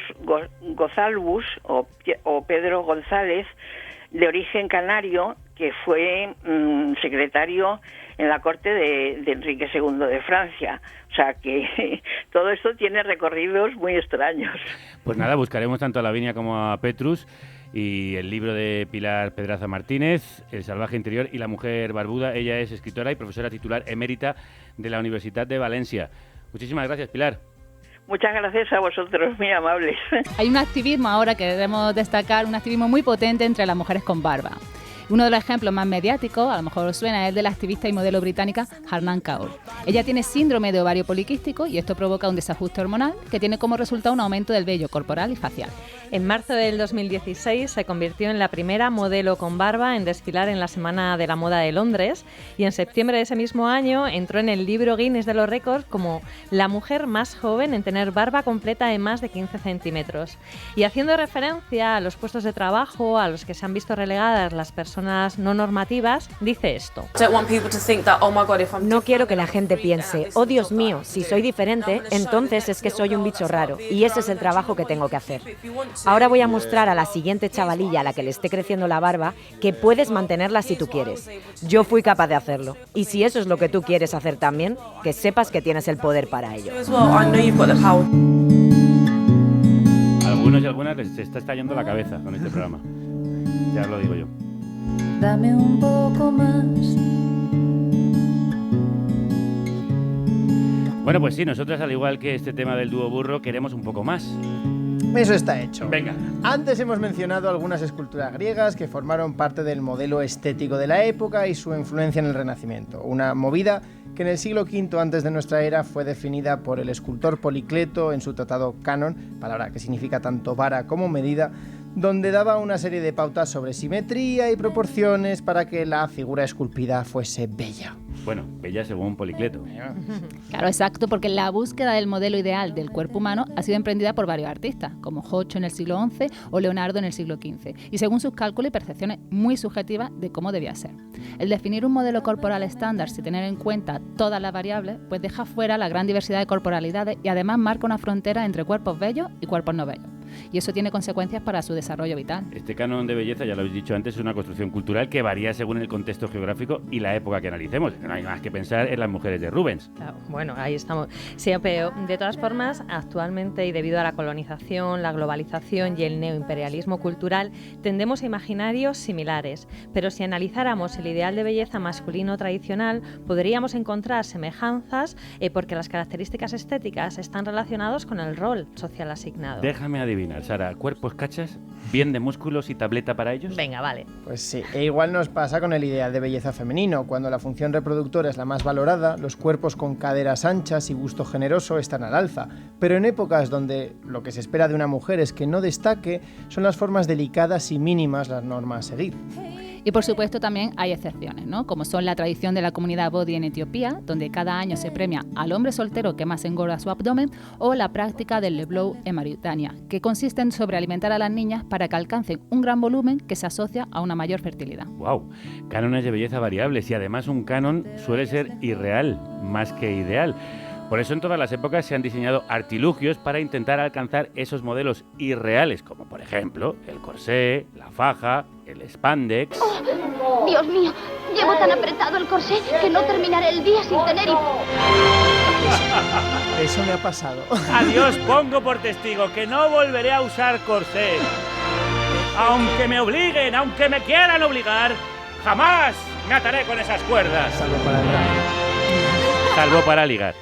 Gozalbus o Pedro González, de origen canario, que fue secretario en la corte de Enrique II de Francia. O sea que todo esto tiene recorridos muy extraños. Pues nada, buscaremos tanto a Lavinia como a Petrus, y el libro de Pilar Pedraza Martínez, El salvaje interior y la mujer barbuda. Ella es escritora y profesora titular emérita de la Universidad de Valencia. Muchísimas gracias, Pilar. Muchas gracias a vosotros, muy amables. Hay un activismo ahora que debemos destacar, un activismo muy potente entre las mujeres con barba. Uno de los ejemplos más mediáticos, a lo mejor os suena, es el de la activista y modelo británica Harnan Kaur. Ella tiene síndrome de ovario poliquístico y esto provoca un desajuste hormonal que tiene como resultado un aumento del vello corporal y facial. En marzo del 2016 se convirtió en la primera modelo con barba en desfilar en la Semana de la Moda de Londres, y en septiembre de ese mismo año entró en el libro Guinness de los récords como la mujer más joven en tener barba completa de más de 15 centímetros. Y haciendo referencia a los puestos de trabajo a los que se han visto relegadas las personas no normativas, dice esto. No quiero que la gente piense, oh Dios mío, si soy diferente, entonces es que soy un bicho raro, y ese es el trabajo que tengo que hacer. Ahora voy a mostrar a la siguiente chavalilla a la que le esté creciendo la barba que puedes mantenerla si tú quieres. Yo fui capaz de hacerlo, y si eso es lo que tú quieres hacer también, que sepas que tienes el poder para ello. Algunos y algunas les está estallando la cabeza con este programa. Ya os lo digo yo. Dame un poco más. Bueno, pues sí, nosotras, al igual que este tema del dúo burro, queremos un poco más. Eso está hecho. Venga. Antes hemos mencionado algunas esculturas griegas que formaron parte del modelo estético de la época y su influencia en el Renacimiento. Una movida que en el siglo V antes de nuestra era fue definida por el escultor Policleto en su tratado Canon, palabra que significa tanto vara como medida, donde daba una serie de pautas sobre simetría y proporciones para que la figura esculpida fuese bella. Bueno, bella según Policleto. Claro, exacto, porque la búsqueda del modelo ideal del cuerpo humano ha sido emprendida por varios artistas, como Hocho en el siglo XI o Leonardo en el siglo XV, y según sus cálculos y percepciones muy subjetivas de cómo debía ser. El definir un modelo corporal estándar sin tener en cuenta todas las variables, pues deja fuera la gran diversidad de corporalidades y además marca una frontera entre cuerpos bellos y cuerpos no bellos. Y eso tiene consecuencias para su desarrollo vital. Este canon de belleza, ya lo habéis dicho antes, es una construcción cultural que varía según el contexto geográfico y la época que analicemos. No hay más que pensar en las mujeres de Rubens. Claro, bueno, ahí estamos. Sí, pero de todas formas, actualmente y debido a la colonización, la globalización y el neoimperialismo cultural, tendemos a imaginarios similares. Pero si analizáramos el ideal de belleza masculino tradicional, podríamos encontrar semejanzas porque las características estéticas están relacionadas con el rol social asignado. Déjame adivinar, Sara, ¿cuerpos cachas, bien de músculos y tableta para ellos? Venga, vale. Pues sí, e igual nos pasa con el ideal de belleza femenino. Cuando la función reproductora es la más valorada, los cuerpos con caderas anchas y busto generoso están al alza. Pero en épocas donde lo que se espera de una mujer es que no destaque, son las formas delicadas y mínimas las normas a seguir. Y por supuesto también hay excepciones, ¿no? Como son la tradición de la comunidad Bodhi en Etiopía, donde cada año se premia al hombre soltero que más engorda su abdomen, o la práctica del Leblow en Mauritania, que consiste en sobrealimentar a las niñas para que alcancen un gran volumen que se asocia a una mayor fertilidad. ¡Wow! Cánones de belleza variables, y además un canon suele ser irreal, más que ideal. Por eso en todas las épocas se han diseñado artilugios para intentar alcanzar esos modelos irreales, como por ejemplo el corsé, la faja, el spandex... ¡Oh! Dios mío, llevo tan apretado el corsé que no terminaré el día sin tener... Eso me ha pasado. Adiós, pongo por testigo que no volveré a usar corsé. Aunque me obliguen, aunque me quieran obligar, jamás me ataré con esas cuerdas. Salvo para entrar. Salvo para ligar.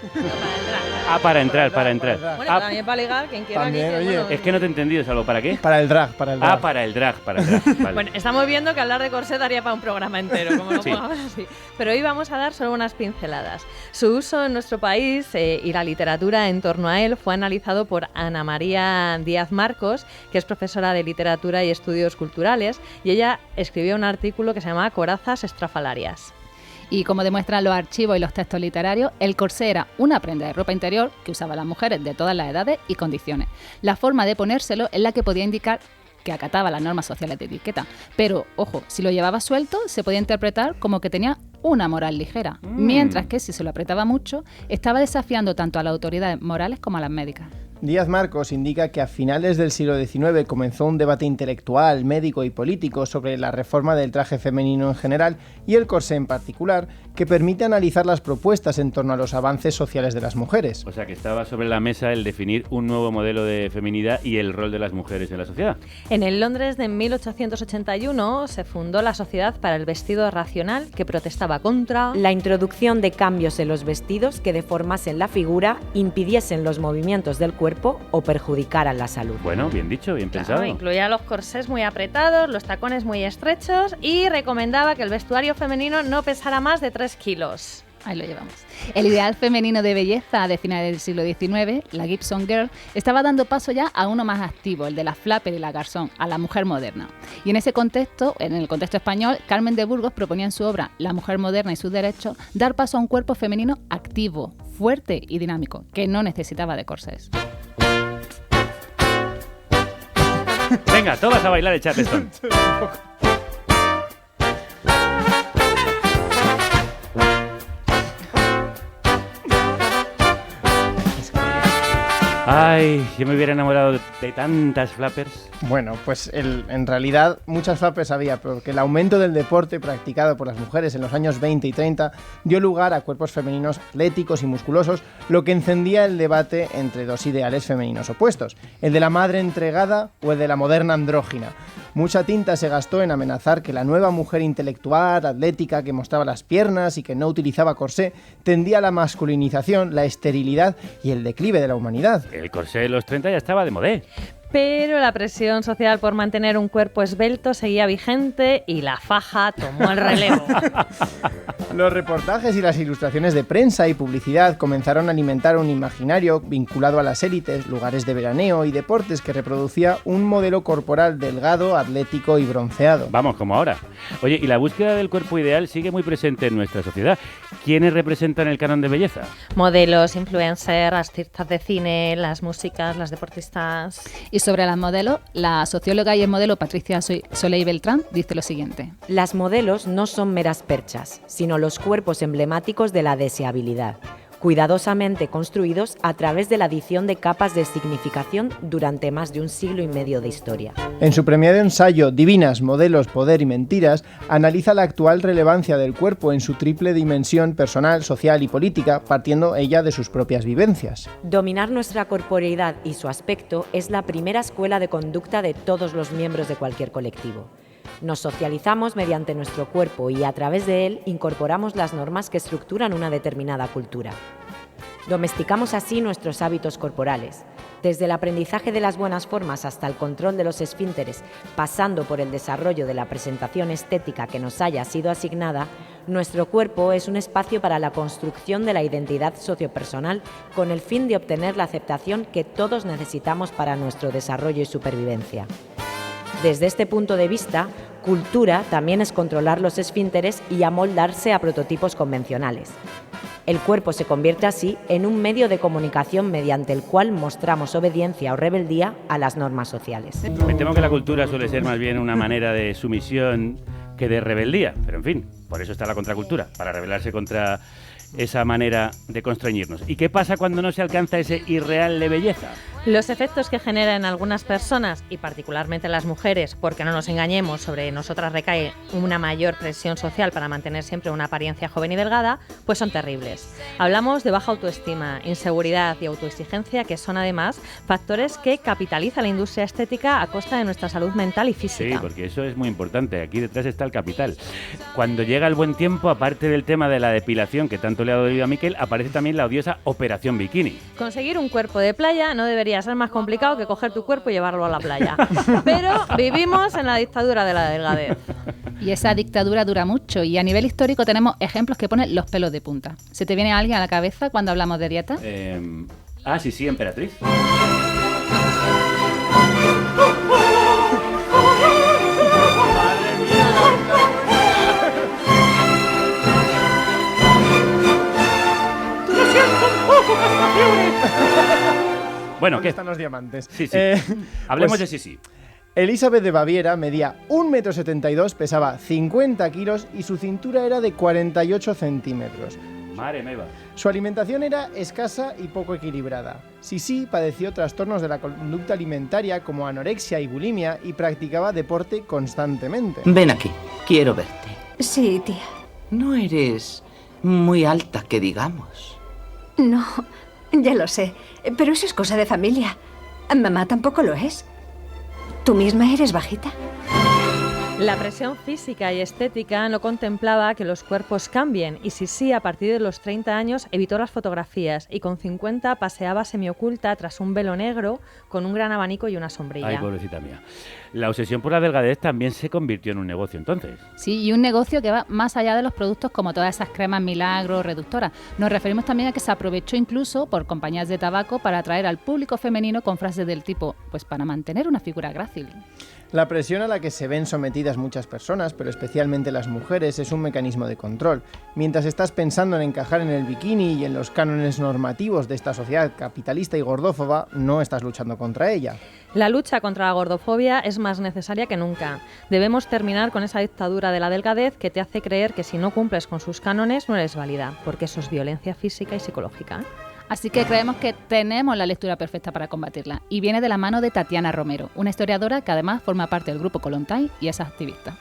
Ah, para entrar. Bueno, también para ligar, quien quiera. También, oye. Bueno. Es que no te he entendido, ¿salvo para qué? Para el drag. Ah, para el drag. Vale. Bueno, estamos viendo que hablar de corsé daría para un programa entero, como lo pongamos así. Pero hoy vamos a dar solo unas pinceladas. Su uso en nuestro país y la literatura en torno a él fue analizado por Ana María Díaz Marcos, que es profesora de literatura y estudios culturales, y ella escribió un artículo que se llama Corazas estrafalarias. Y como demuestran los archivos y los textos literarios, el corsé era una prenda de ropa interior que usaban las mujeres de todas las edades y condiciones. La forma de ponérselo es la que podía indicar que acataba las normas sociales de etiqueta. Pero, ojo, si lo llevaba suelto, se podía interpretar como que tenía una moral ligera. Mientras que si se lo apretaba mucho, estaba desafiando tanto a las autoridades morales como a las médicas. Díaz Marcos indica que a finales del siglo XIX comenzó un debate intelectual, médico y político sobre la reforma del traje femenino en general y el corsé en particular, que permite analizar las propuestas en torno a los avances sociales de las mujeres. O sea, que estaba sobre la mesa el definir un nuevo modelo de feminidad y el rol de las mujeres en la sociedad. En el Londres de 1881 se fundó la Sociedad para el Vestido Racional, que protestaba contra la introducción de cambios en los vestidos que deformasen la figura, impidiesen los movimientos del cuerpo o perjudicaran la salud. Bueno, bien dicho, bien pensado. Incluía los corsés muy apretados, los tacones muy estrechos y recomendaba que el vestuario femenino no pesara más de 3 kilos. Ahí lo llevamos. El ideal femenino de belleza de finales del siglo XIX, la Gibson Girl, estaba dando paso ya a uno más activo, el de la flapper y la garzón, a la mujer moderna. Y en ese contexto, en el contexto español, Carmen de Burgos proponía en su obra La mujer moderna y sus derechos dar paso a un cuerpo femenino activo, fuerte y dinámico, que no necesitaba de corsés. Venga, todas a bailar el Charleston. Ay, yo me hubiera enamorado de tantas flappers. Bueno, pues en realidad muchas flappers había, porque el aumento del deporte practicado por las mujeres en los años 20 y 30 dio lugar a cuerpos femeninos atléticos y musculosos, lo que encendía el debate entre dos ideales femeninos opuestos, el de la madre entregada o el de la moderna andrógina. Mucha tinta se gastó en amenazar que la nueva mujer intelectual, atlética, que mostraba las piernas y que no utilizaba corsé, tendía a la masculinización, la esterilidad y el declive de la humanidad. El corsé de los 30 ya estaba de modé. Pero la presión social por mantener un cuerpo esbelto seguía vigente y la faja tomó el relevo. Los reportajes y las ilustraciones de prensa y publicidad comenzaron a alimentar un imaginario vinculado a las élites, lugares de veraneo y deportes que reproducía un modelo corporal delgado, atlético y bronceado. Vamos, como ahora. Oye, y la búsqueda del cuerpo ideal sigue muy presente en nuestra sociedad. ¿Quiénes representan el canon de belleza? Modelos, influencers, artistas de cine, las músicas, las deportistas. Y sobre las modelos, la socióloga y modelo Patricia Soleil Beltrán dice lo siguiente. Las modelos no son meras perchas, sino los cuerpos emblemáticos de la deseabilidad, cuidadosamente construidos a través de la adición de capas de significación durante más de un siglo y medio de historia. En su premiado ensayo Divinas, modelos, poder y mentiras, analiza la actual relevancia del cuerpo en su triple dimensión personal, social y política, partiendo ella de sus propias vivencias. Dominar nuestra corporeidad y su aspecto es la primera escuela de conducta de todos los miembros de cualquier colectivo. Nos socializamos mediante nuestro cuerpo y a través de él incorporamos las normas que estructuran una determinada cultura. Domesticamos así nuestros hábitos corporales, desde el aprendizaje de las buenas formas hasta el control de los esfínteres, pasando por el desarrollo de la presentación estética que nos haya sido asignada. Nuestro cuerpo es un espacio para la construcción de la identidad sociopersonal con el fin de obtener la aceptación que todos necesitamos para nuestro desarrollo y supervivencia. Desde este punto de vista, cultura también es controlar los esfínteres y amoldarse a prototipos convencionales. El cuerpo se convierte así en un medio de comunicación mediante el cual mostramos obediencia o rebeldía a las normas sociales. Me temo que la cultura suele ser más bien una manera de sumisión que de rebeldía, pero en fin, por eso está la contracultura, para rebelarse contra esa manera de constreñirnos. ¿Y qué pasa cuando no se alcanza ese irreal de belleza? Los efectos que genera en algunas personas, y particularmente en las mujeres, porque no nos engañemos, sobre nosotras recae una mayor presión social para mantener siempre una apariencia joven y delgada, pues son terribles. Hablamos de baja autoestima, inseguridad y autoexigencia, que son además factores que capitaliza la industria estética a costa de nuestra salud mental y física. Sí, porque eso es muy importante. Aquí detrás está el capital. Cuando llega el buen tiempo, aparte del tema de la depilación, que tanto le ha dolido a Miquel, aparece también la odiosa Operación Bikini. Conseguir un cuerpo de playa no debería ser más complicado que coger tu cuerpo y llevarlo a la playa. Pero vivimos en la dictadura de la delgadez. Y esa dictadura dura mucho, y a nivel histórico tenemos ejemplos que ponen los pelos de punta. ¿Se te viene alguien a la cabeza cuando hablamos de dieta? Sí, Emperatriz. Bueno, ¿Dónde ¿qué? están los diamantes? Sí. Hablemos pues, de sí. Elizabeth de Baviera medía 1,72 m, pesaba 50 kilos y su cintura era de 48 centímetros. Madre mía. Su alimentación era escasa y poco equilibrada. Sisi padeció trastornos de la conducta alimentaria como anorexia y bulimia y practicaba deporte constantemente. Ven aquí, quiero verte. Sí, tía. No eres muy alta, que digamos. No, ya lo sé, pero eso es cosa de familia. Mamá tampoco lo es. ¿Tú misma eres bajita? La presión física y estética no contemplaba que los cuerpos cambien y Sisi a partir de los 30 años evitó las fotografías y con 50 paseaba semioculta tras un velo negro con un gran abanico y una sombrilla. Ay, pobrecita mía. La obsesión por la delgadez también se convirtió en un negocio entonces. Sí, y un negocio que va más allá de los productos como todas esas cremas milagro, reductoras. Nos referimos también a que se aprovechó incluso por compañías de tabaco para atraer al público femenino con frases del tipo, pues para mantener una figura grácil. La presión a la que se ven sometidas muchas personas, pero especialmente las mujeres, es un mecanismo de control. Mientras estás pensando en encajar en el bikini y en los cánones normativos de esta sociedad capitalista y gordófoba, no estás luchando contra ella. La lucha contra la gordofobia es más necesaria que nunca. Debemos terminar con esa dictadura de la delgadez que te hace creer que si no cumples con sus cánones no eres válida, porque eso es violencia física y psicológica. Así que creemos que tenemos la lectura perfecta para combatirla y viene de la mano de Tatiana Romero, una historiadora que además forma parte del grupo Kollontai y es activista.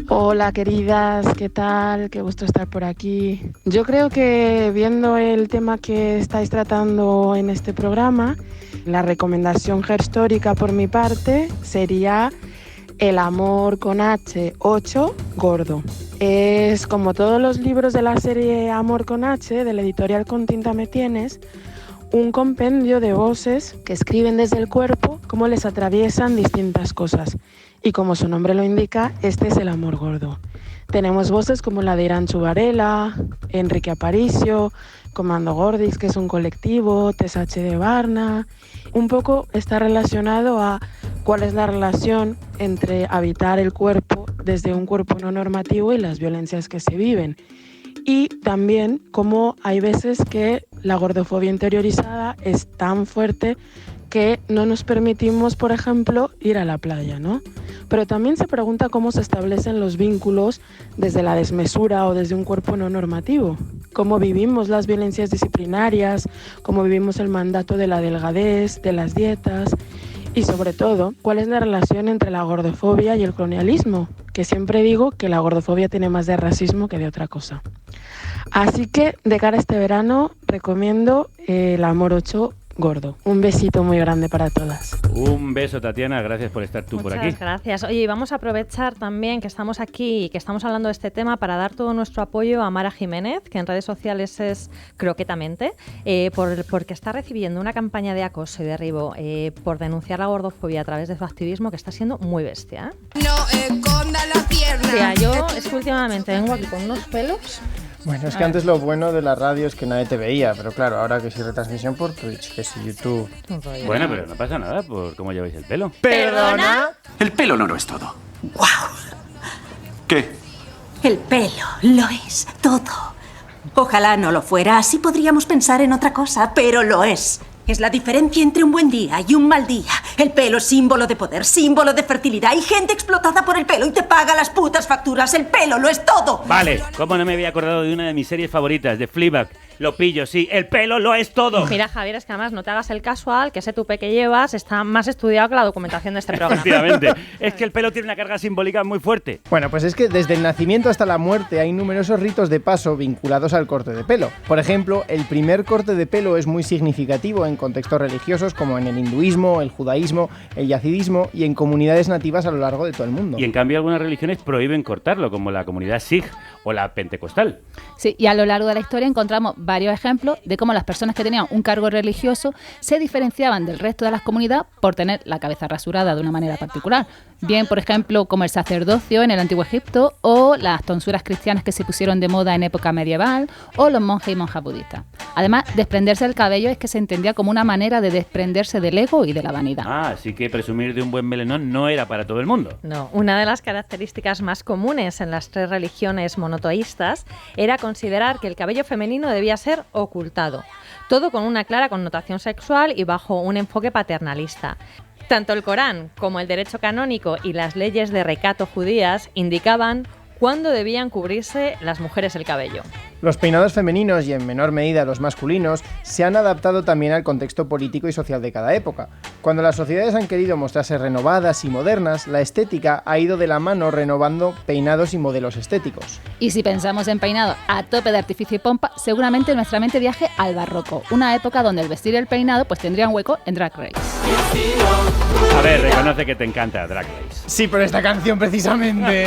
Hola queridas, ¿qué tal? Qué gusto estar por aquí. Yo creo que viendo el tema que estáis tratando en este programa, la recomendación gerstórica por mi parte sería El amor con H 8 gordo. Es como todos los libros de la serie Amor con H de la editorial Con tinta me tienes, un compendio de voces que escriben desde el cuerpo cómo les atraviesan distintas cosas. Y como su nombre lo indica, este es el amor gordo. Tenemos voces como la de Iranchu Varela, Enrique Aparicio, Comando Gordis, que es un colectivo, Tesache de Varna. Un poco está relacionado a cuál es la relación entre habitar el cuerpo desde un cuerpo no normativo y las violencias que se viven. Y también cómo hay veces que la gordofobia interiorizada es tan fuerte que no nos permitimos, por ejemplo, ir a la playa, ¿no? Pero también se pregunta cómo se establecen los vínculos desde la desmesura o desde un cuerpo no normativo. Cómo vivimos las violencias disciplinarias, cómo vivimos el mandato de la delgadez, de las dietas y sobre todo, cuál es la relación entre la gordofobia y el colonialismo, que siempre digo que la gordofobia tiene más de racismo que de otra cosa. Así que de cara a este verano recomiendo El amor 8 gordo. Un besito muy grande para todas. Un beso, Tatiana, gracias por estar tú por aquí. Muchas gracias. Oye, y vamos a aprovechar también que estamos aquí y que estamos hablando de este tema para dar todo nuestro apoyo a Mara Jiménez, que en redes sociales es croquetamente, porque está recibiendo una campaña de acoso y derribo por denunciar la gordofobia a través de su activismo que está siendo muy bestia. No esconda la pierna. O sea, yo es que últimamente vengo aquí con unos pelos. Bueno, es que antes lo bueno de la radio es que nadie te veía, pero claro, ahora que sí retransmisión por Twitch, que sí YouTube. Bueno, pero no pasa nada por cómo lleváis el pelo. ¿Perdona? El pelo no lo es todo. ¡Guau! ¿Qué? El pelo lo es todo. Ojalá no lo fuera, así podríamos pensar en otra cosa, pero lo es. Es la diferencia entre un buen día y un mal día. El pelo es símbolo de poder, símbolo de fertilidad. Hay gente explotada por el pelo y te paga las putas facturas. El pelo lo es todo. Vale, ¿cómo no me había acordado de una de mis series favoritas, de Fleabag? Lo pillo, sí, el pelo lo es todo. Mira, Javier, es que además no te hagas el casual, que ese tupé que llevas está más estudiado que la documentación de este programa. Efectivamente, es que el pelo tiene una carga simbólica muy fuerte. Bueno, pues es que desde el nacimiento hasta la muerte hay numerosos ritos de paso vinculados al corte de pelo. Por ejemplo, el primer corte de pelo es muy significativo en contextos religiosos como en el hinduismo, el judaísmo, el yazidismo y en comunidades nativas a lo largo de todo el mundo. Y en cambio algunas religiones prohíben cortarlo, como la comunidad Sikh o la pentecostal. Sí, y a lo largo de la historia encontramos varios ejemplos de cómo las personas que tenían un cargo religioso se diferenciaban del resto de la comunidad por tener la cabeza rasurada de una manera particular. Bien, por ejemplo, como el sacerdocio en el Antiguo Egipto, o las tonsuras cristianas que se pusieron de moda en época medieval, o los monjes y monjas budistas. Además, desprenderse del cabello es que se entendía como una manera de desprenderse del ego y de la vanidad. Así que presumir de un buen melenón no era para todo el mundo. No, una de las características más comunes en las 3 religiones monoteístas era considerar que el cabello femenino debía ser ocultado, todo con una clara connotación sexual y bajo un enfoque paternalista. Tanto el Corán como el derecho canónico y las leyes de recato judías indicaban cuándo debían cubrirse las mujeres el cabello. Los peinados femeninos y en menor medida los masculinos se han adaptado también al contexto político y social de cada época. Cuando las sociedades han querido mostrarse renovadas y modernas, la estética ha ido de la mano renovando peinados y modelos estéticos. Y si pensamos en peinado a tope de artificio y pompa, seguramente nuestra mente viaje al barroco, una época donde el vestir y el peinado pues tendrían hueco en Drag Race. A ver, reconoce que te encanta Drag Race. Sí, pero esta canción precisamente...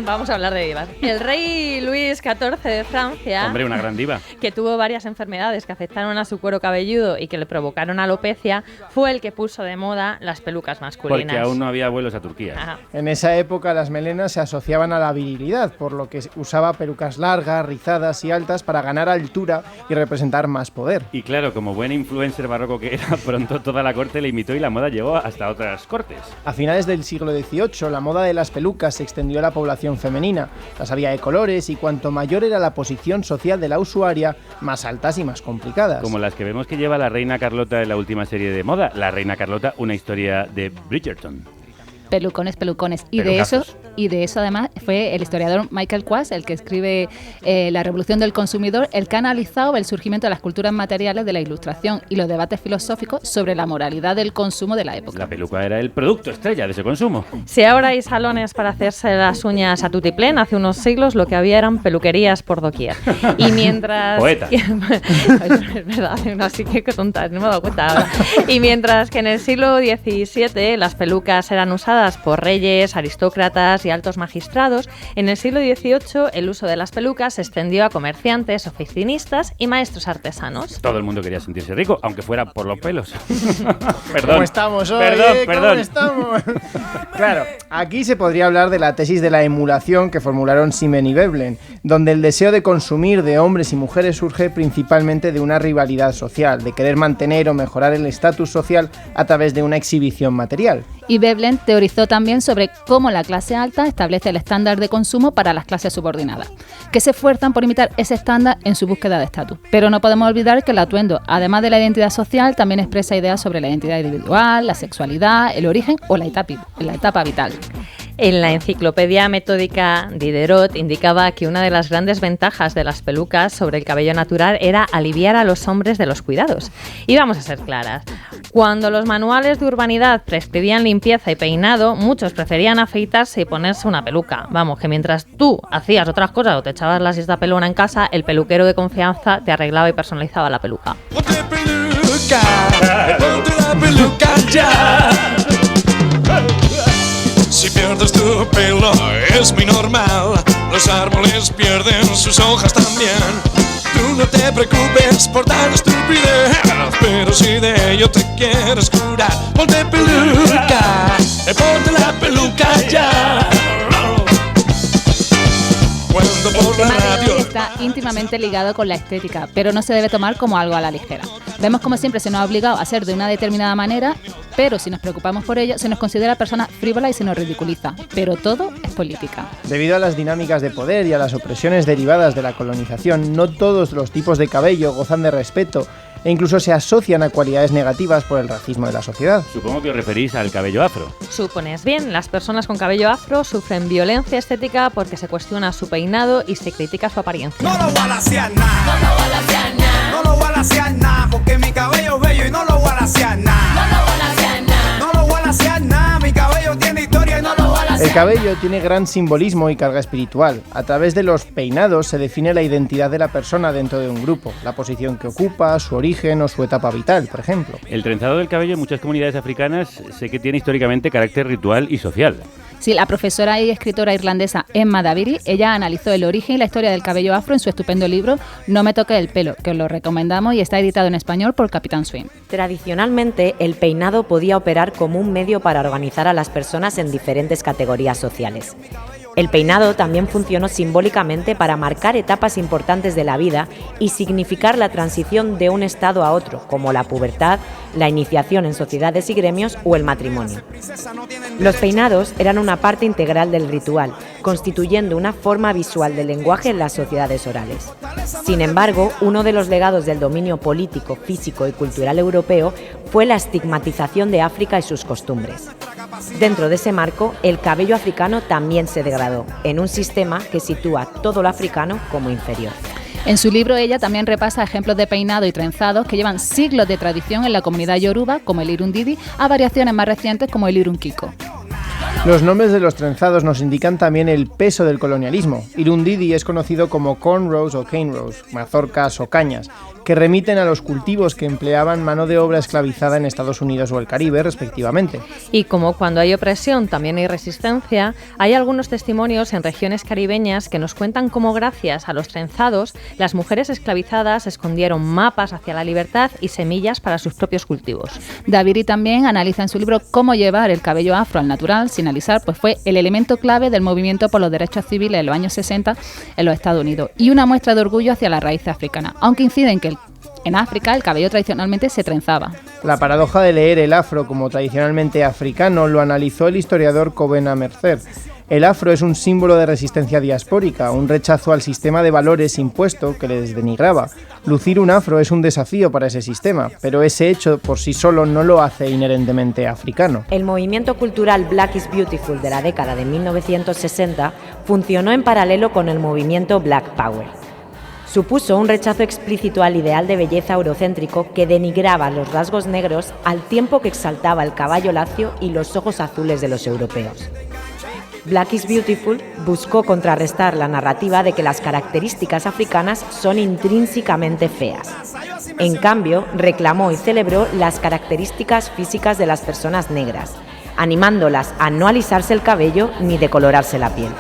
Vamos a hablar de divas. El rey Luis XIV de Francia, Hombre, una gran diva, que tuvo varias enfermedades que afectaron a su cuero cabelludo y que le provocaron alopecia, fue el que puso de moda las pelucas masculinas. porque aún no había vuelos a Turquía. Ajá. En esa época las melenas se asociaban a la virilidad, por lo que usaba pelucas largas, rizadas y altas para ganar altura y representar más poder. Y claro, como buen influencer barroco que era, pronto toda la corte le imitó y la moda llegó hasta otras cortes. A finales del siglo XVIII, la moda de las pelucas se extendió a la población femenina. Las había de colores y cuanto mayor era la posición social de la usuaria, más altas y más complicadas. Como las que vemos que lleva la reina Carlota en la última serie de moda, La Reina Carlota, una historia de Bridgerton. Pelucones. Pelucazos. Y de eso además fue el historiador Michael Quast, el que escribe La Revolución del Consumidor, el que ha analizado el surgimiento de las culturas materiales de la Ilustración y los debates filosóficos sobre la moralidad del consumo de la época. La peluca era el producto estrella de ese consumo. Si ahora hay salones para hacerse las uñas a tutiplén, hace unos siglos lo que había eran peluquerías por doquier. Y mientras... Poeta. Es verdad, así que tonta, no me he dado cuenta ahora. Y mientras que en el siglo XVII las pelucas eran usadas por reyes, aristócratas y altos magistrados, en el siglo XVIII el uso de las pelucas se extendió a comerciantes, oficinistas y maestros artesanos. Todo el mundo quería sentirse rico, aunque fuera por los pelos. Perdón. ¿Cómo estamos hoy? Perdón. ¿Cómo estamos? Claro, aquí se podría hablar de la tesis de la emulación que formularon Simen y Veblen, donde el deseo de consumir de hombres y mujeres surge principalmente de una rivalidad social, de querer mantener o mejorar el estatus social a través de una exhibición material. Y Veblen teorizó también sobre cómo la clase alta establece el estándar de consumo para las clases subordinadas, que se esfuerzan por imitar ese estándar en su búsqueda de estatus. Pero no podemos olvidar que el atuendo, además de la identidad social, también expresa ideas sobre la identidad individual, la sexualidad, el origen o la etapa vital. En la enciclopedia metódica Diderot indicaba que una de las grandes ventajas de las pelucas sobre el cabello natural era aliviar a los hombres de los cuidados. Y vamos a ser claras, cuando los manuales de urbanidad prescribían limpieza y peinado, muchos preferían afeitarse y ponerse una peluca. Vamos, que mientras tú hacías otras cosas o te echabas la siesta pelona en casa, el peluquero de confianza te arreglaba y personalizaba la peluca. Ponte la peluca ya. Si pierdes tu pelo es muy normal, los árboles pierden sus hojas también. Tú no te preocupes por tal estupidez, pero si de ello te quieres curar, ponte la peluca ya. El tema de hoy está íntimamente ligado con la estética, pero no se debe tomar como algo a la ligera. Vemos como siempre se nos ha obligado a ser de una determinada manera, pero si nos preocupamos por ello, se nos considera personas frívolas y se nos ridiculiza. Pero todo es política. Debido a las dinámicas de poder y a las opresiones derivadas de la colonización, no todos los tipos de cabello gozan de respeto e incluso se asocian a cualidades negativas por el racismo de la sociedad. Supongo que os referís al cabello afro. Supones bien, las personas con cabello afro sufren violencia estética porque se cuestiona su peinado y se critica su apariencia. No lo voy a lasear nada, no lo voy a lasear nada, no lo voy a lasear nada, porque mi cabello es bello y no lo voy a lasear nada, no lo voy a lasear nada, no lo voy a lasear nada, mi cabello tiene historia y no lo voy a lasear. El cabello tiene gran simbolismo y carga espiritual. A través de los peinados se define la identidad de la persona dentro de un grupo, la posición que ocupa, su origen o su etapa vital, por ejemplo. El trenzado del cabello en muchas comunidades africanas sé que tiene históricamente carácter ritual y social. Sí, la profesora y escritora irlandesa Emma Daviri, ella analizó el origen y la historia del cabello afro en su estupendo libro No me toque el pelo, que os lo recomendamos y está editado en español por Capitán Swing. Tradicionalmente, el peinado podía operar como un medio para organizar a las personas en diferentes categorías sociales. El peinado también funcionó simbólicamente para marcar etapas importantes de la vida y significar la transición de un estado a otro, como la pubertad, la iniciación en sociedades y gremios o el matrimonio. Los peinados eran una parte integral del ritual, constituyendo una forma visual del lenguaje en las sociedades orales. Sin embargo, uno de los legados del dominio político, físico y cultural europeo fue la estigmatización de África y sus costumbres. Dentro de ese marco, el cabello africano también se degradó, en un sistema que sitúa todo lo africano como inferior. En su libro ella también repasa ejemplos de peinado y trenzados que llevan siglos de tradición en la comunidad yoruba, como el irundidi, a variaciones más recientes como el irunkiko. Los nombres de los trenzados nos indican también el peso del colonialismo. Irundidi es conocido como cornrows o cane rows, mazorcas o cañas, que remiten a los cultivos que empleaban mano de obra esclavizada en Estados Unidos o el Caribe, respectivamente. Y como cuando hay opresión también hay resistencia, hay algunos testimonios en regiones caribeñas que nos cuentan cómo gracias a los trenzados, las mujeres esclavizadas escondieron mapas hacia la libertad y semillas para sus propios cultivos. Daviri también analiza en su libro cómo llevar el cabello afro al natural sin alisar, pues fue el elemento clave del movimiento por los derechos civiles en los años 60 en los Estados Unidos y una muestra de orgullo hacia las raíces africanas, aunque incide en que en África el cabello tradicionalmente se trenzaba. La paradoja de leer el afro como tradicionalmente africano lo analizó el historiador Covena Mercer. El afro es un símbolo de resistencia diaspórica, un rechazo al sistema de valores impuesto que les denigraba. Lucir un afro es un desafío para ese sistema, pero ese hecho por sí solo no lo hace inherentemente africano. El movimiento cultural Black is Beautiful de la década de 1960 funcionó en paralelo con el movimiento Black Power. Supuso un rechazo explícito al ideal de belleza eurocéntrico que denigraba los rasgos negros al tiempo que exaltaba el caballo lacio y los ojos azules de los europeos. Black is Beautiful buscó contrarrestar la narrativa de que las características africanas son intrínsecamente feas. En cambio, reclamó y celebró las características físicas de las personas negras, animándolas a no alisarse el cabello ni decolorarse la piel.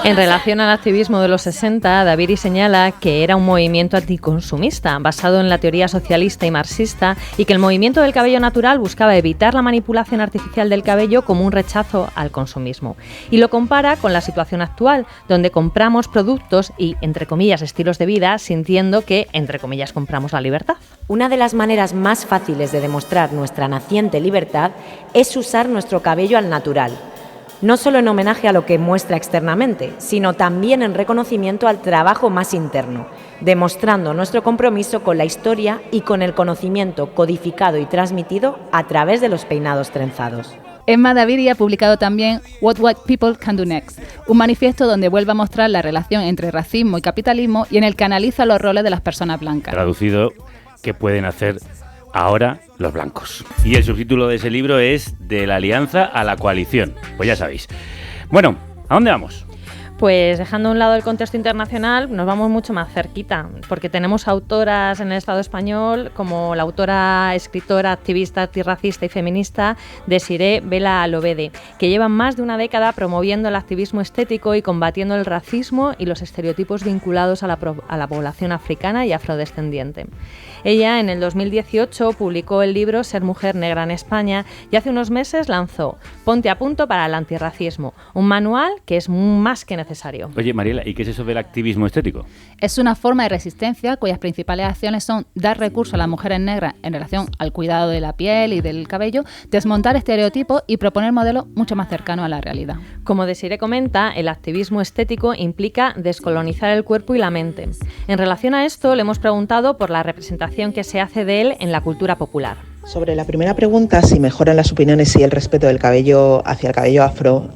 En relación al activismo de los 60, Daviri señala que era un movimiento anticonsumista, basado en la teoría socialista y marxista, y que el movimiento del cabello natural buscaba evitar la manipulación artificial del cabello como un rechazo al consumismo. Y lo compara con la situación actual, donde compramos productos y, entre comillas, estilos de vida, sintiendo que, entre comillas, compramos la libertad. Una de las maneras más fáciles de demostrar nuestra naciente libertad es usar nuestro cabello al natural. No solo en homenaje a lo que muestra externamente, sino también en reconocimiento al trabajo más interno, demostrando nuestro compromiso con la historia y con el conocimiento codificado y transmitido a través de los peinados trenzados. Emma Daviri ha publicado también What White People Can Do Next, un manifiesto donde vuelve a mostrar la relación entre racismo y capitalismo y en el que analiza los roles de las personas blancas. Traducido, ¿qué pueden hacer ahora los blancos? Y el subtítulo de ese libro es De la alianza a la coalición. Pues ya sabéis. Bueno, ¿a dónde vamos? Pues dejando a un lado el contexto internacional, nos vamos mucho más cerquita, porque tenemos autoras en el Estado español, como la autora, escritora, activista antirracista y feminista Desiré Vela Lobede, que llevan más de una década promoviendo el activismo estético y combatiendo el racismo y los estereotipos vinculados a la población africana y afrodescendiente. Ella, en el 2018, publicó el libro Ser mujer negra en España y hace unos meses lanzó Ponte a punto para el antirracismo, un manual que es más que necesario. Oye, Mariela, ¿y qué es eso del activismo estético? Es una forma de resistencia cuyas principales acciones son dar recursos a las mujeres negras en relación al cuidado de la piel y del cabello, desmontar estereotipos y proponer modelos mucho más cercanos a la realidad. Como Desiré comenta, el activismo estético implica descolonizar el cuerpo y la mente. En relación a esto, le hemos preguntado por la representación que se hace de él en la cultura popular. Sobre la primera pregunta, si mejoran las opiniones y el respeto del cabello hacia el cabello afro,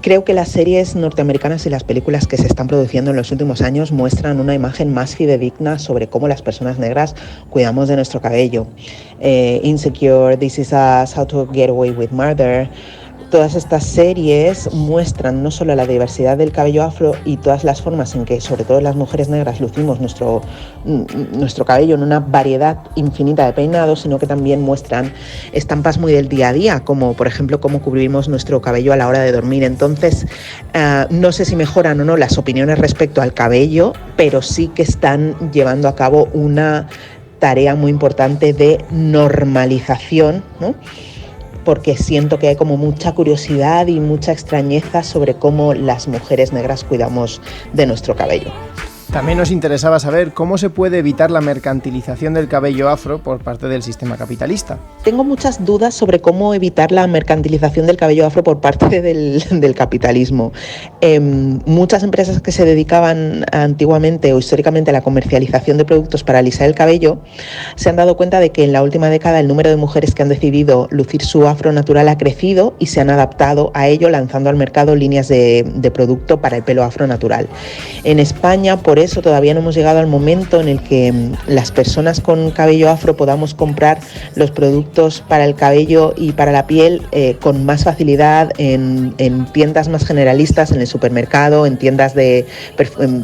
creo que las series norteamericanas y las películas que se están produciendo en los últimos años muestran una imagen más fidedigna sobre cómo las personas negras cuidamos de nuestro cabello. Insecure, This Is Us, How to Get Away with Murder. Todas estas series muestran no solo la diversidad del cabello afro y todas las formas en que, sobre todo las mujeres negras, lucimos nuestro cabello en una variedad infinita de peinados, sino que también muestran estampas muy del día a día, como por ejemplo cómo cubrimos nuestro cabello a la hora de dormir. Entonces, no sé si mejoran o no las opiniones respecto al cabello, pero sí que están llevando a cabo una tarea muy importante de normalización, ¿no? porque siento que hay como mucha curiosidad y mucha extrañeza sobre cómo las mujeres negras cuidamos de nuestro cabello. También nos interesaba saber cómo se puede evitar la mercantilización del cabello afro por parte del sistema capitalista. Tengo muchas dudas sobre cómo evitar la mercantilización del cabello afro por parte del capitalismo. Muchas empresas que se dedicaban antiguamente o históricamente a la comercialización de productos para alisar el cabello se han dado cuenta de que en la última década el número de mujeres que han decidido lucir su afro natural ha crecido y se han adaptado a ello lanzando al mercado líneas de producto para el pelo afro natural. En España, por eso todavía no hemos llegado al momento en el que las personas con cabello afro podamos comprar los productos para el cabello y para la piel con más facilidad en tiendas más generalistas, en el supermercado, en tiendas de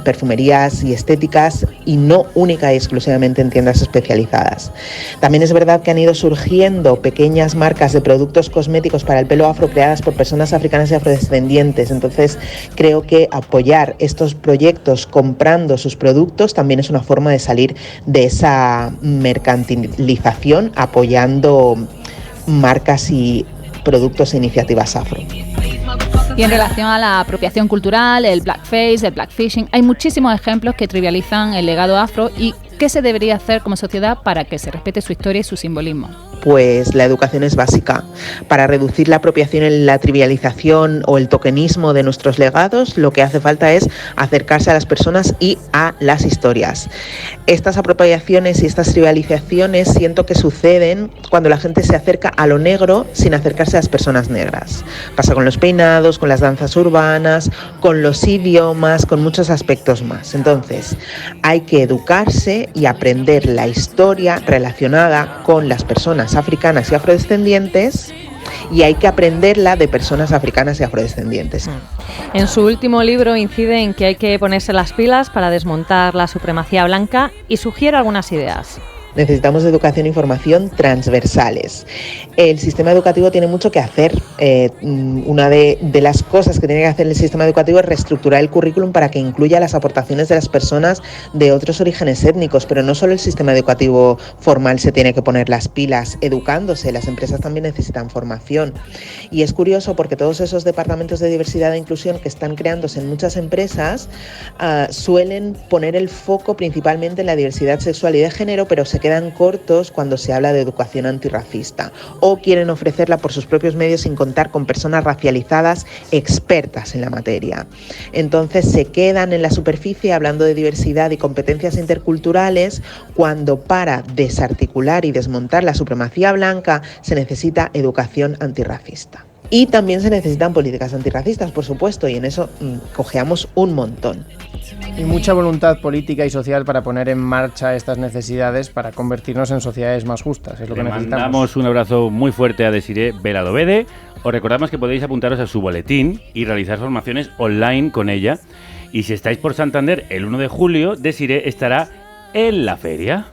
perfumerías y estéticas y no única y exclusivamente en tiendas especializadas. También es verdad que han ido surgiendo pequeñas marcas de productos cosméticos para el pelo afro creadas por personas africanas y afrodescendientes, entonces creo que apoyar estos proyectos comprando sus productos también es una forma de salir de esa mercantilización apoyando marcas y productos e iniciativas afro. Y en relación a la apropiación cultural, el blackface, el blackfishing, hay muchísimos ejemplos que trivializan el legado afro y qué se debería hacer como sociedad para que se respete su historia y su simbolismo. Pues la educación es básica. Para reducir la apropiación, la trivialización o el tokenismo de nuestros legados, lo que hace falta es acercarse a las personas y a las historias. Estas apropiaciones y estas trivializaciones siento que suceden cuando la gente se acerca a lo negro sin acercarse a las personas negras. Pasa con los peinados, con las danzas urbanas, con los idiomas, con muchos aspectos más. Entonces, hay que educarse y aprender la historia relacionada con las personas africanas y afrodescendientes y hay que aprenderla de personas africanas y afrodescendientes. En su último libro incide en que hay que ponerse las pilas para desmontar la supremacía blanca y sugiere algunas ideas. Necesitamos educación e información transversales. El sistema educativo tiene mucho que hacer. Una de las cosas que tiene que hacer el sistema educativo es reestructurar el currículum para que incluya las aportaciones de las personas de otros orígenes étnicos, pero no solo el sistema educativo formal se tiene que poner las pilas educándose, las empresas también necesitan formación. Y es curioso porque todos esos departamentos de diversidad e inclusión que están creándose en muchas empresas suelen poner el foco principalmente en la diversidad sexual y de género, pero se quedan cortos cuando se habla de educación antirracista o quieren ofrecerla por sus propios medios sin contar con personas racializadas expertas en la materia. Entonces se quedan en la superficie hablando de diversidad y competencias interculturales cuando para desarticular y desmontar la supremacía blanca se necesita educación antirracista. Y también se necesitan políticas antirracistas, por supuesto, y en eso cojeamos un montón. Y mucha voluntad política y social para poner en marcha estas necesidades para convertirnos en sociedades más justas. Es lo que necesitamos. Mandamos un abrazo muy fuerte a Desiré Beladovede. Os recordamos que podéis apuntaros a su boletín y realizar formaciones online con ella. Y si estáis por Santander el 1 de julio, Desiré estará en la feria.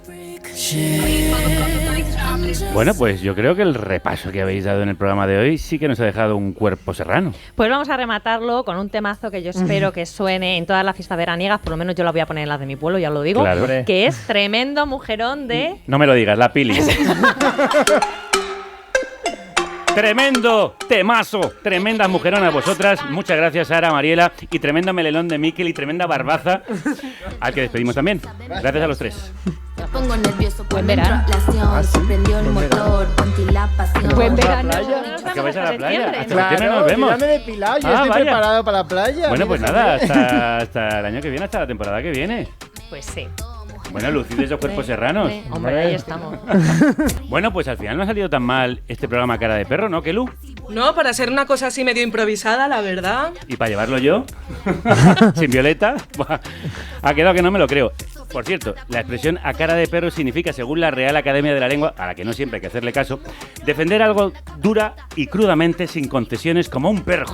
Bueno, pues yo creo que el repaso que habéis dado en el programa de hoy sí que nos ha dejado un cuerpo serrano. Pues vamos a rematarlo con un temazo que yo espero que suene en todas las fiestas veraniegas, por lo menos yo la voy a poner en las de mi pueblo, ya lo digo, claro, que es Tremendo Mujerón de... No me lo digas, La Pili. Tremendo temazo, tremendas mujeronas vosotras. Muchas gracias, Sara, Mariela, y tremendo melelón de Miquel y tremenda barbaza al que despedimos también. Gracias a los tres. Pongo nervioso. Buen verano. Se prendió el motor, contigo la pasión. Buen verano. ¿A que vais a la playa? Hasta Claro, septiembre nos vemos. ya me he depilado, yo estoy vaya. preparado para la playa. Bueno, pues nada, hasta el año que viene, hasta la temporada que viene. Pues sí. Bueno, lucid esos cuerpos serranos. Hombre, ahí estamos. Bueno, pues al final no ha salido tan mal este programa Cara de Perro, ¿no, Kelu? No, para ser una cosa así medio improvisada, la verdad. ¿Y para llevarlo yo? ¿Sin Violeta? Buah, ha quedado que no me lo creo. Por cierto, la expresión a cara de perro significa, según la Real Academia de la Lengua, a la que no siempre hay que hacerle caso, defender algo dura y crudamente, sin concesiones, como un perro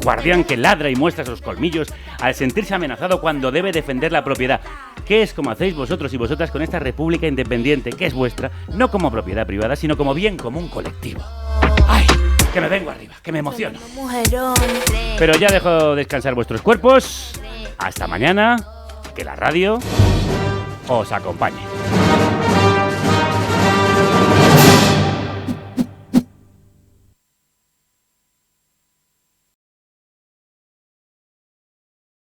guardián que ladra y muestra sus colmillos al sentirse amenazado cuando debe defender la propiedad, que es como hacéis vosotros y vosotras con esta república independiente que es vuestra, no como propiedad privada, sino como bien común colectivo. ¡Ay! Que me vengo arriba, que me emociono. Pero ya dejo descansar vuestros cuerpos. Hasta mañana, que la radio os acompañe.